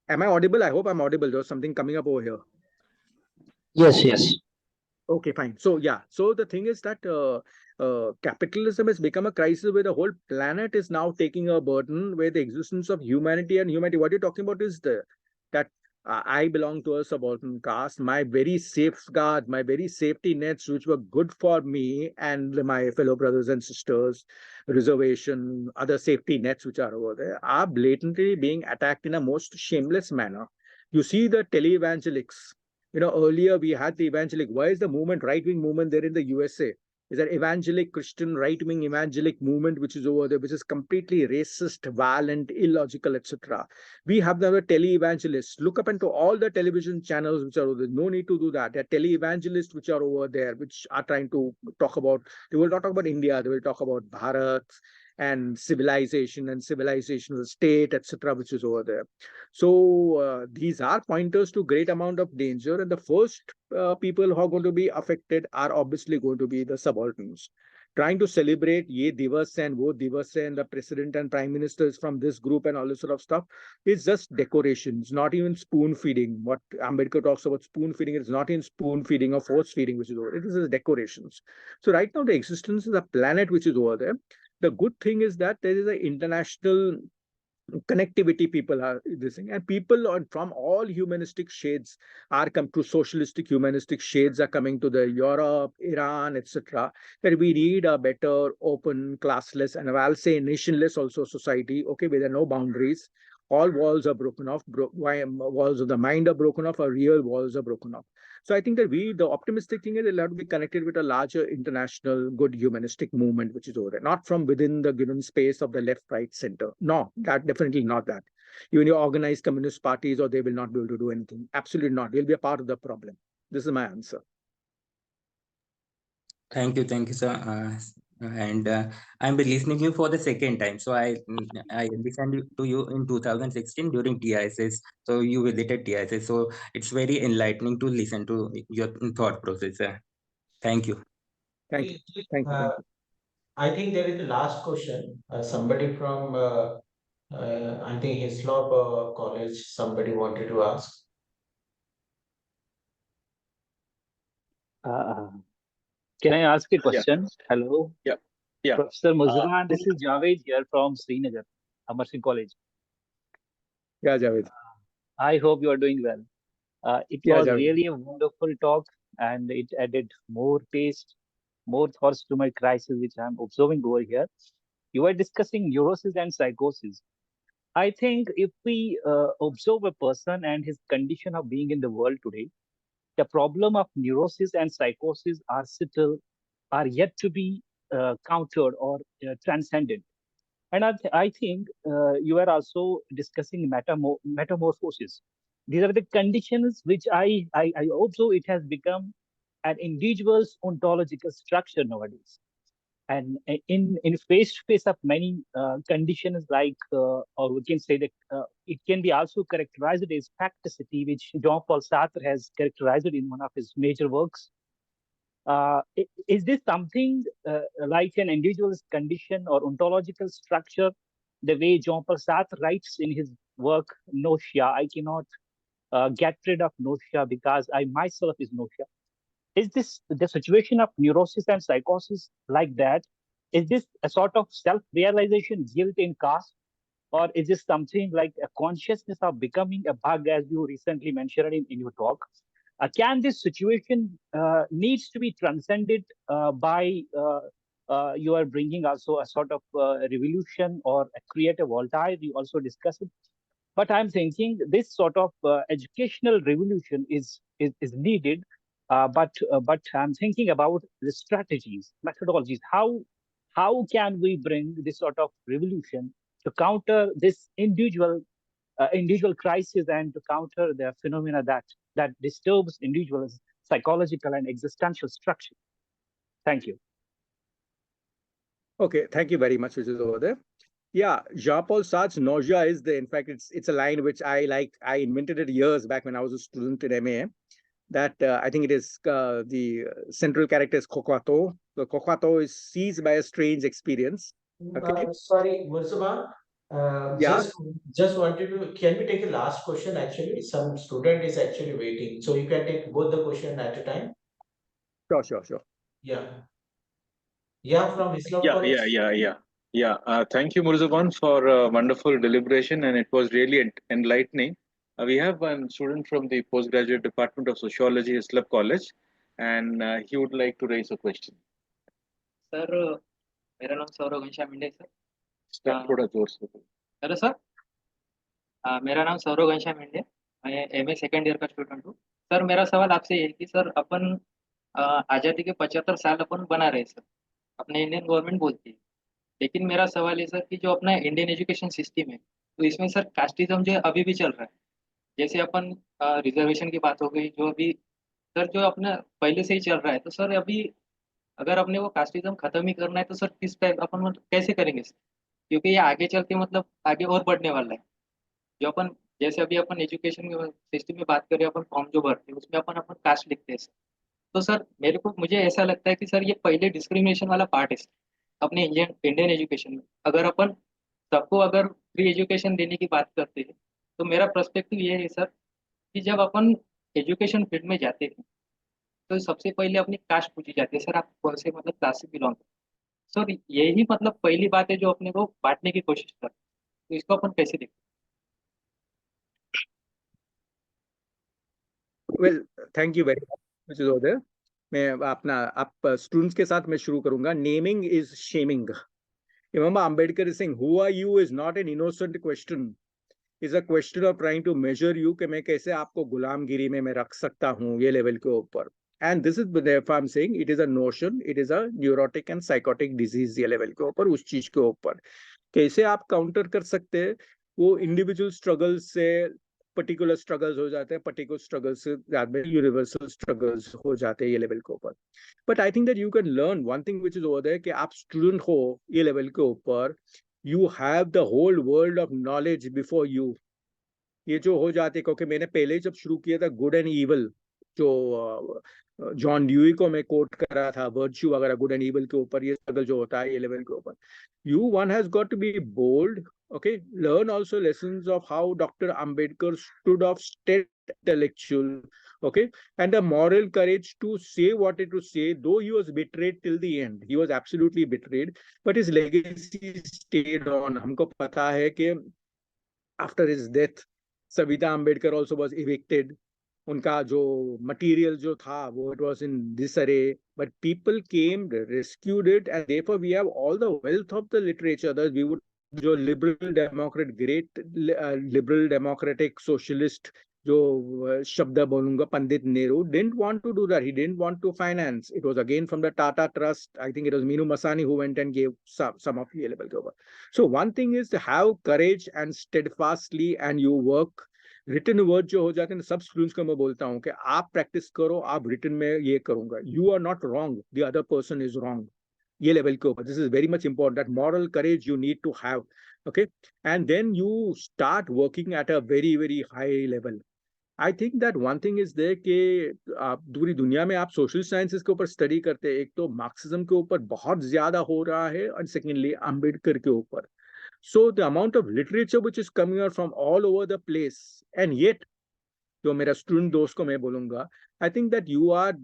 Speaker 3: am I audible? I hope I'm audible. There's something coming up over here.
Speaker 6: Yes.
Speaker 3: Okay, fine. So yeah, so the thing is that capitalism has become a crisis where the whole planet is now taking a burden, where the existence of humanity and humanity. What you're talking about is that I belong to a subaltern caste. My very safeguard, my very safety nets, which were good for me and my fellow brothers and sisters, reservation, other safety nets which are over there, are blatantly being attacked in a most shameless manner. You see the televangelics. Earlier we had the evangelic. Why is the movement, right-wing movement there in the USA? Is that evangelic Christian right-wing evangelic movement which is over there, which is completely racist, violent, illogical, etc. We have the tele-evangelists. Look up into all the television channels which are over there. No need to do that. There are tele-evangelists which are over there, which are trying to talk about, they will not talk about India, they will talk about Bharat and civilization of the state, etc., which is over there. So these are pointers to great amount of danger, and the first people who are going to be affected are obviously going to be the subalterns. Trying to celebrate ye divas and wo divas and the president and prime ministers from this group and all this sort of stuff is just decorations, not even spoon feeding. What Ambedkar talks about spoon feeding, it's not in spoon feeding or force feeding, which is over. It is decorations. So right now the existence of the planet which is over there. The good thing is that there is an international connectivity. People are this thing, and people from all humanistic shades are come to socialistic humanistic shades are coming to the Europe, Iran, etc. That we need a better, open, classless, and I'll say nationless also society. Okay, where there are no boundaries. All walls are broken off. Walls of the mind are broken off. Or real walls are broken off. So I think that the optimistic thing is it'll have to be connected with a larger international good humanistic movement, which is over there, not from within the given space of the left, right, center. No, that definitely not that. Even your organized communist parties, or they will not be able to do anything. Absolutely not. They'll be a part of the problem. This is my answer.
Speaker 5: Thank you, sir. And I'm listening you for the second time. So I listened to you in 2016 during TISS. So you visited TISS. So it's very enlightening to listen to your thought process. Thank you.
Speaker 3: Thank you.
Speaker 2: I think there is the last question. Somebody from I think Hislop College, somebody wanted to ask.
Speaker 6: Can I ask a question? Hello.
Speaker 3: Yeah.
Speaker 6: Professor Murzban, this is Javed here from Srinagar, Amar Singh College.
Speaker 3: Yeah, Javed.
Speaker 6: I hope you are doing well. It was really a wonderful talk, and it added more taste, more thoughts to my crisis, which I'm observing over here. You were discussing neurosis and psychosis. I think if we observe a person and his condition of being in the world today, the problem of neurosis and psychosis are yet to be countered or transcended. And I think you are also discussing metamorphosis. These are the conditions which I also it has become an individual's ontological structure nowadays. And in face to face of many conditions, like or we can say that it can be also characterized as facticity, which Jean-Paul Sartre has characterized in one of his major works. Is this something like an individual's condition or ontological structure, the way Jean-Paul Sartre writes in his work Nausea? I cannot get rid of nausea because I myself is nausea. Is this the situation of neurosis and psychosis like that? Is this a sort of self-realization, guilt in caste? Or is this something like a consciousness of becoming a bug, as you recently mentioned in your talk? Can this situation needs to be transcended by you are bringing also a sort of revolution or a creative voltaire? You also discussed it. But I'm thinking this sort of educational revolution is needed. But I'm thinking about the strategies, methodologies. How can we bring this sort of revolution to counter this individual crisis and to counter the phenomena that disturbs individuals' psychological and existential structure? Thank you.
Speaker 3: Okay, thank you very much, which is over there. Yeah, Jean-Paul Sartre's nausea is in fact, it's a line which I liked. I invented it years back when I was a student in MA. That I think it is the central character is Kokwato. The Kokwato is seized by a strange experience. Okay.
Speaker 2: Sorry, Murzban.
Speaker 3: Yeah.
Speaker 2: Just wanted to, can we take a last question actually? Some student is actually waiting. So you can take both the question at a time.
Speaker 3: Sure.
Speaker 2: Yeah. Yeah, from Hislop College.
Speaker 7: Thank you, Murzban, for a wonderful deliberation, and it was really enlightening. We have one student from the postgraduate department of Sociology, Hislop College, and he would like to raise a question.
Speaker 8: Sir मेरा नाम सौरव घनश्याम मिंडे sir
Speaker 7: थोड़ा जोर से
Speaker 8: hello sir मेरा नाम सौरव घनश्याम मिंडे मैं MA second year का student हूँ सर मेरा सवाल आपसे ये है कि सर अपन आज़ादी के 75 साल अपन बना रहे सर अपने इंडियन गवर्नमेंट बोलती है लेकिन मेरा सवाल है सर कि जो अपना इंडियन एजुकेशन सिस्टम है तो इसमें सर कास्टिज्म जो है अभी भी चल रहा है जैसे अपन रिजर्वेशन की बात हो गई जो अभी सर जो अपना पहले से ही चल रहा है तो सर अभी अगर अपने वो कास्टिज्म खत्म ही करना है तो सर किस टाइप अपन कैसे करेंगे सर क्योंकि ये आगे चल के मतलब आगे और बढ़ने वाला है जो अपन जैसे अभी अपन एजुकेशन सिस्टम में बात करें अपन फॉर्म जो भरते हैं उसमें अपन कास्ट लिखते हैं तो सर मुझे ऐसा लगता है कि सर ये पहले डिस्क्रिमिनेशन वाला पार्ट है अपने इंडियन एजुकेशन में अगर अपन सबको अगर फ्री एजुकेशन देने की बात करते हैं तो मेरा पर्सपेक्टिव ये है सर कि जब अपन एजुकेशन फील्ड में जाते हैं तो सबसे पहले अपनी कास्ट पूछी जाती है सर आप कौन से मतलब क्लास से बिलोंग करते सर यही मतलब पहली बात है जो अपने को बांटने की कोशिश करते तो इसको अपन कैसे देखते
Speaker 3: well thank you very much which is over there. मैं अपना आप स्टूडेंट्स के साथ मैं शुरू करूंगा. Naming is shaming. Remember Ambedkar is saying who are you is not an innocent question. Is a question of trying to measure you कि मैं कैसे आपको गुलामगिरी में मैं रख सकता हूँ ये लेवल के ऊपर. And this is therefore I'm saying it is a notion, it is a neurotic and psychotic disease ये लेवल के ऊपर उस चीज के ऊपर कैसे आप काउंटर कर सकते हैं वो इंडिविजुअल स्ट्रगल से पर्टिकुलर स्ट्रगल्स हो जाते हैं पर्टिकुलर स्ट्रगल्स से ज्यादा यूनिवर्सल स्ट्रगल्स हो जाते हैं ये लेवल के ऊपर. But I think that you can learn one thing which is over there कि आप स्टूडेंट हो ये लेवल के ऊपर you have the whole world of knowledge before you. ये जो हो जाते क्योंकि मैंने पहले जब शुरू किया था गुड एंड इवल जो जॉन ड्यूई को मैं कोट कर रहा था वर्च्यू वगैरह गुड एंड इवल के ऊपर ये स्ट्रगल जो होता है ये लेवल के ऊपर you one has got to be bold. Okay, learn also lessons of how Dr. Ambedkar stood off intellectual, okay, and the moral courage to say what it to say, though he was betrayed till the end. He was absolutely betrayed, but his legacy stayed on. हमको पता है कि after his death, Savita Ambedkar also was evicted. उनका जो material जो था वो it was in disarray, but people came, rescued it, and therefore we have all the wealth of the literature that we would जो liberal democrat great liberal democratic socialist जो शब्द बोलूंगा Pandit Nehru didn't want to do that. He didn't want to finance. It was again from the Tata trust. I think it was Minoo Masani who went and give some of the level cover. So one thing is to have courage and steadfastly and you work written word जो हो जाते हैं सब students को मैं बोलता हूँ कि आप प्रैक्टिस करो, आप रिटन में ये करूंगा, you are not wrong, the other person is wrong, ये लेवल के ऊपर this is very much important, that moral courage you need to have, okay, and then you start working at a very very high level. I think that one thing is there कि आप पूरी दुनिया में आप social sciences के ऊपर study करते हैं, एक तो मार्क्सिज्म के ऊपर बहुत ज्यादा हो रहा है और सेकेंडली अम्बेडकर के ऊपर। So the amount of literature which is coming out from all over the place, and yet, जो मेरा स्टूडेंट दोस्त को मैं बोलूंगा, I think that you are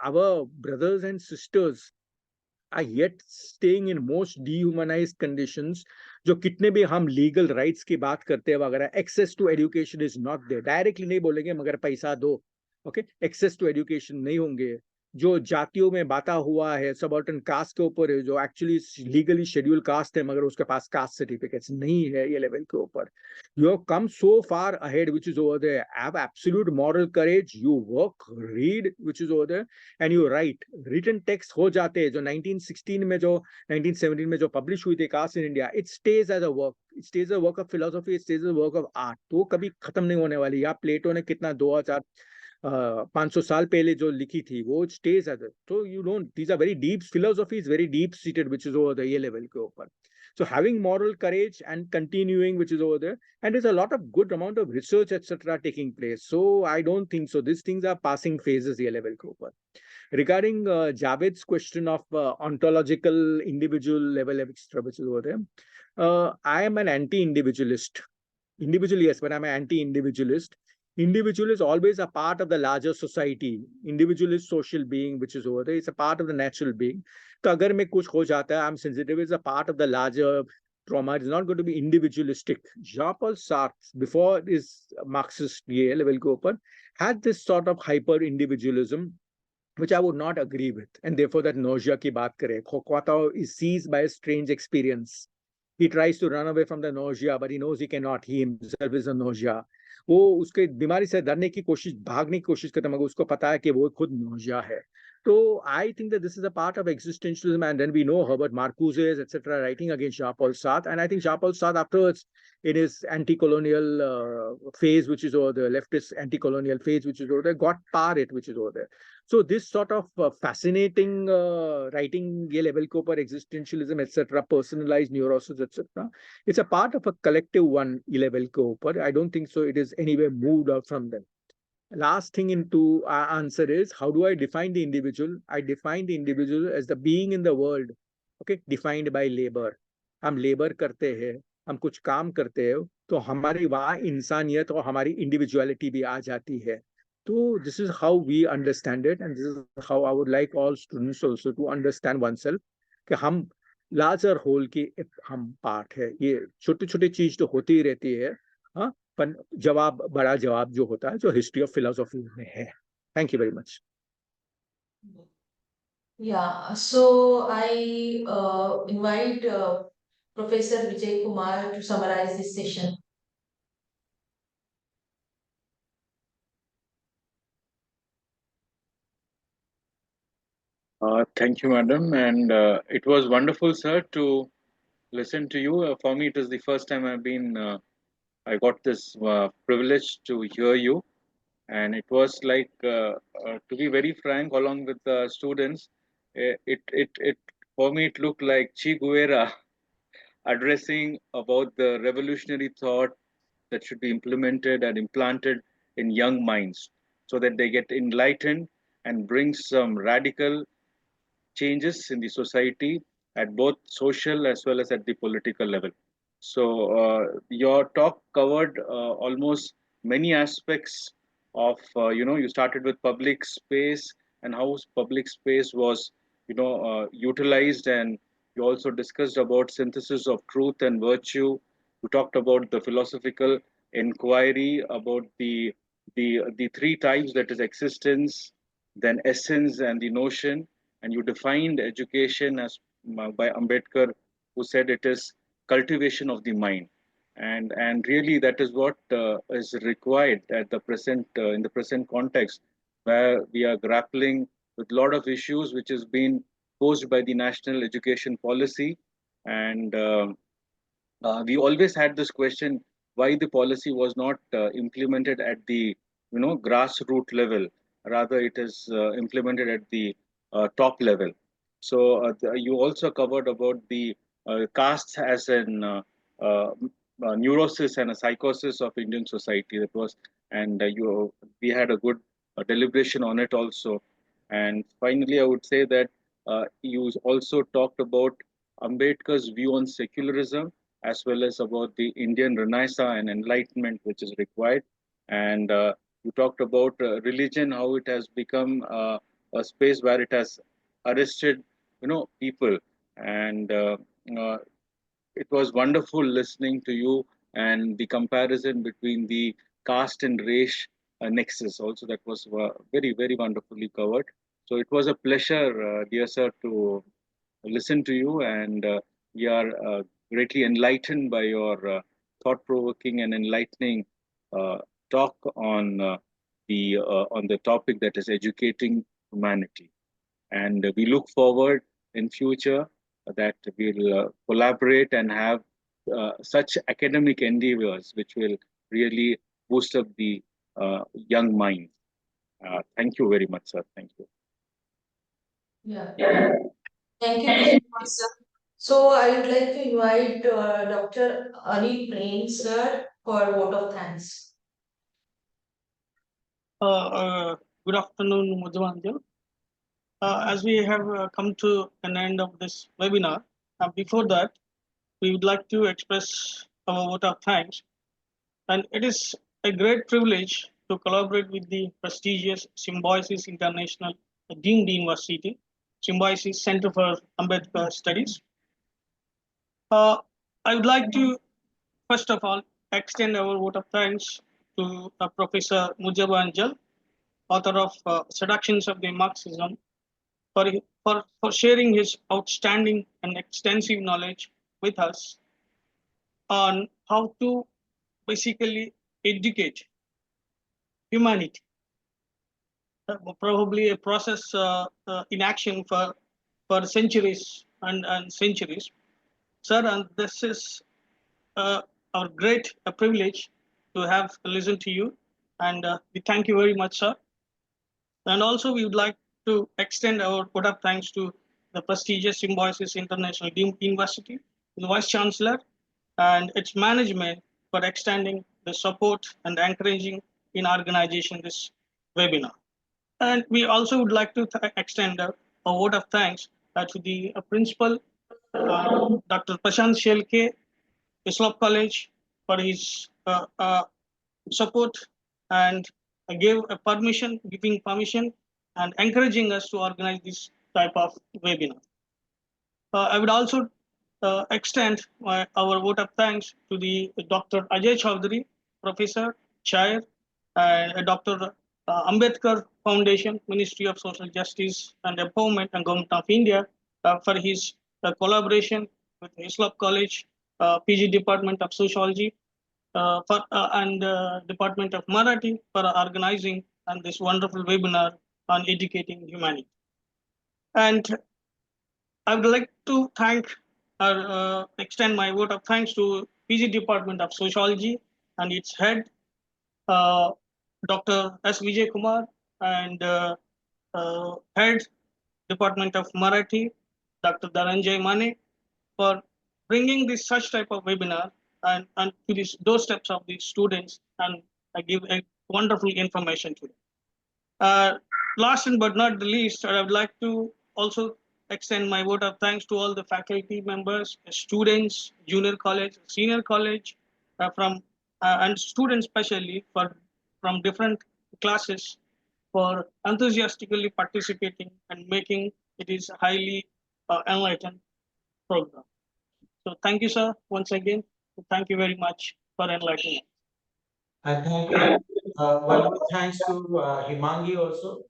Speaker 3: our brothers and sisters are yet staying in most dehumanized conditions. जो कितने भी हम लीगल राइट्स की बात करते हैं वगैरह, access to education is not there, directly नहीं बोलेंगे मगर पैसा दो, ओके, एक्सेस टू एजुकेशन नहीं होंगे, जो जातियों में बांटा हुआ है सबऑर्डिनेट कास्ट के ऊपर है, जो एक्चुअली लीगली शेड्यूल कास्ट है मगर उसके पास कास्ट सर्टिफिकेट्स नहीं है, ये लेवल के ऊपर you have come so far ahead which is over there, have absolute moral courage, you work, read which is over there and you write, written text हो जाते हैं जो 1916 में जो 1917 में जो पब्लिश हुई थी caste in India, it stage as a work, it stage a work of philosophy, it stage a work of art, तो कभी खत्म नहीं होने वाली। या प्लेटो ने कितना 500 साल पहले जो लिखी थी वो स्टेज एज, तो you don't, these are very deep philosophy, is very deep seated which is over the ये लेवल के ऊपर। So having moral courage and continuing, which is over there, and there's a lot of good amount of research, etc., taking place. So I don't think so. These things are passing phases here level ke upar. Regarding Javed's question of ontological individual level, etc., which is over there, I am an anti-individualist. Individual, yes, but I'm an anti-individualist. Individual is always a part of the larger society. Individual is social being, which is over there. It's a part of the natural being. तो अगर मैं कुछ हो जाता है, I'm sensitive, it's a part of the larger trauma. It's not going to be individualistic. Jean-Paul Sartre, before his Marxist level के ऊपर, had this sort of hyper individualism, which I would not agree with, and therefore that nausea की बात करें, Khokwatao is seized by a strange experience. He tries to run away from the nausea, but he knows he cannot. He himself is a nausea. वो उसके बीमारी से डरने की कोशिश, भागने की कोशिश करता है, मगर उसको पता है कि वो खुद nausea है। So I think that this is a part of existentialism, and then we know Herbert Marcuse, etc., writing against Jean-Paul Sartre, and I think Jean-Paul Sartre afterwards, in his anti-colonial phase, which is over the leftist anti-colonial phase, which is over there, got par it, which is over there. So this sort of fascinating writing, ये level के ऊपर existentialism, etc., personalized neurosis, etc., it's a part of a collective one, ये level के ऊपर. I don't think so. It is anywhere moved out from them. Last thing into our answer is, how do I define the individual? I define the individual as the being in the world, okay, defined by labor. हम labor करते हैं, हम कुछ काम करते हैं, तो हमारी वहाँ इंसानियत और हमारी individuality भी आ जाती है। तो this is how we understand it, and this is how I would like all students also to understand oneself, कि हम larger whole की हम part है। ये छोटी छोटी चीज तो होती ही रहती है, हाँ, पर जवाब, बड़ा जवाब जो होता है, जो हिस्ट्री ऑफ फिलोसॉफी में है। Thank you very much.
Speaker 1: Yeah, so I invite Professor Vijay Kumar to summarize this session.
Speaker 7: Thank you, madam. And it was wonderful, sir, to listen to you. For me, it is the first time I got this privilege to hear you. And it was like, to be very frank, along with the students, for me, it looked like Che Guevara addressing about the revolutionary thought that should be implemented and implanted in young minds so that they get enlightened and bring some radical changes in the society at both social as well as at the political level. So your talk covered almost many aspects of, you started with public space and how public space was utilized, and you also discussed about synthesis of truth and virtue. You talked about the philosophical inquiry about the three types, that is existence, then essence, and the notion. And you defined education as by Ambedkar, who said it is cultivation of the mind, and really that is what is required at the present in the present context, where we are grappling with a lot of issues which has been posed by the national education policy. And we always had this question, why the policy was not implemented at the grassroots level. Rather, it is implemented at the top level. So you also covered about the castes as an neurosis and a psychosis of Indian society. That was, and we had a good deliberation on it also. And finally, I would say that you also talked about Ambedkar's view on secularism, as well as about the Indian Renaissance and Enlightenment, which is required. And you talked about religion, how it has become a space where it has arrested, people. And it was wonderful listening to you and the comparison between the caste and race nexus. Also, that was very, very wonderfully covered. So it was a pleasure, dear sir, to listen to you, and we are greatly enlightened by your thought-provoking and enlightening uh, talk on the topic that is educating humanity. And we look forward in future that we'll collaborate and have such academic endeavors which will really boost up the young mind. Thank you very much, sir. Thank you.
Speaker 1: Yeah. Thank you very much, sir. So I would like to invite Dr. Anil Prem, sir, for a vote of thanks.
Speaker 9: Good afternoon, Murzban Jalal. As we have come to an end of this webinar, before that, we would like to express our vote of thanks. And it is a great privilege to collaborate with the prestigious Symbiosis International deemed university, Symbiosis Center for Ambedkar Studies. I would like to, first of all, extend our vote of thanks to Professor Murzban Jalal, author of Seductions of the Marxism, for sharing his outstanding and extensive knowledge with us on how to basically educate humanity. Probably a process in action for centuries and centuries. Sir, and this is our great privilege to have listened to you. And we thank you very much, sir. And also, we would like to extend our vote of thanks to the prestigious Symbiosis International deemed university, the Vice Chancellor, and its management for extending the support and encouraging in organizing this webinar. And we also would like to extend a vote of thanks to the principal, Dr. Prashant Shelke, Hislop College, for his support and giving permission and encouraging us to organize this type of webinar. I would also extend our vote of thanks to the Dr. Ajay Chaudhary, Professor, Chair, and Dr. Ambedkar Foundation, Ministry of Social Justice and Empowerment and Government of India for his collaboration with Hislop College, PG Department of Sociology, and Department of Marathi for organizing and this wonderful webinar on educating humanity. And I would like to extend my vote of thanks to PG Department of Sociology and its head, Dr. S. Vijay Kumar, and head Department of Marathi, Dr. Dhananjay Mane, for bringing this such type of webinar and to these doorsteps of the students and give a wonderful information to them. Last but not the least, I would like to also extend my vote of thanks to all the faculty members, students, junior college, senior college, and students especially from different classes for enthusiastically participating and making it is a highly enlightened program. So thank you, sir, once again. Thank you very much for enlightening.
Speaker 2: And thank you. One more thanks to Himangi also,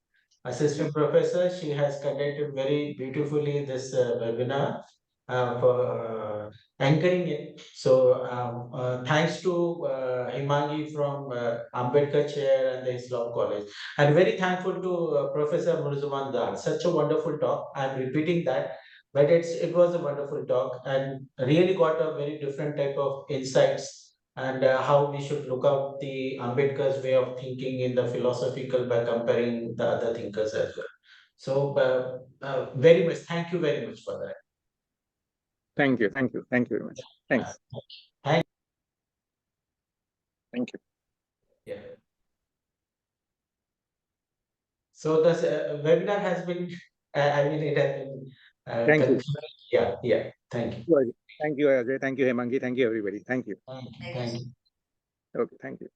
Speaker 2: assistant professor. She has conducted very beautifully this webinar for anchoring it. So thanks to Himangi from Ambedkar Chair and the Hislop College. And very thankful to Professor Murzban Jalal. Such a wonderful talk. I'm repeating that. But it was a wonderful talk and really got a very different type of insights and how we should look up the Ambedkar's way of thinking in the philosophical by comparing the other thinkers as well. So very much, thank you very much for that.
Speaker 3: Thank you very much. Thanks.
Speaker 7: Thank you.
Speaker 2: Yeah. So this webinar has been, I mean, it has been
Speaker 3: Thank you.
Speaker 2: concluded. Yeah. Thank you.
Speaker 3: Thank you, Ajay. Thank you, Hemangi. Thank you, everybody. Thank you.
Speaker 2: Thank you.
Speaker 3: Okay, thank you.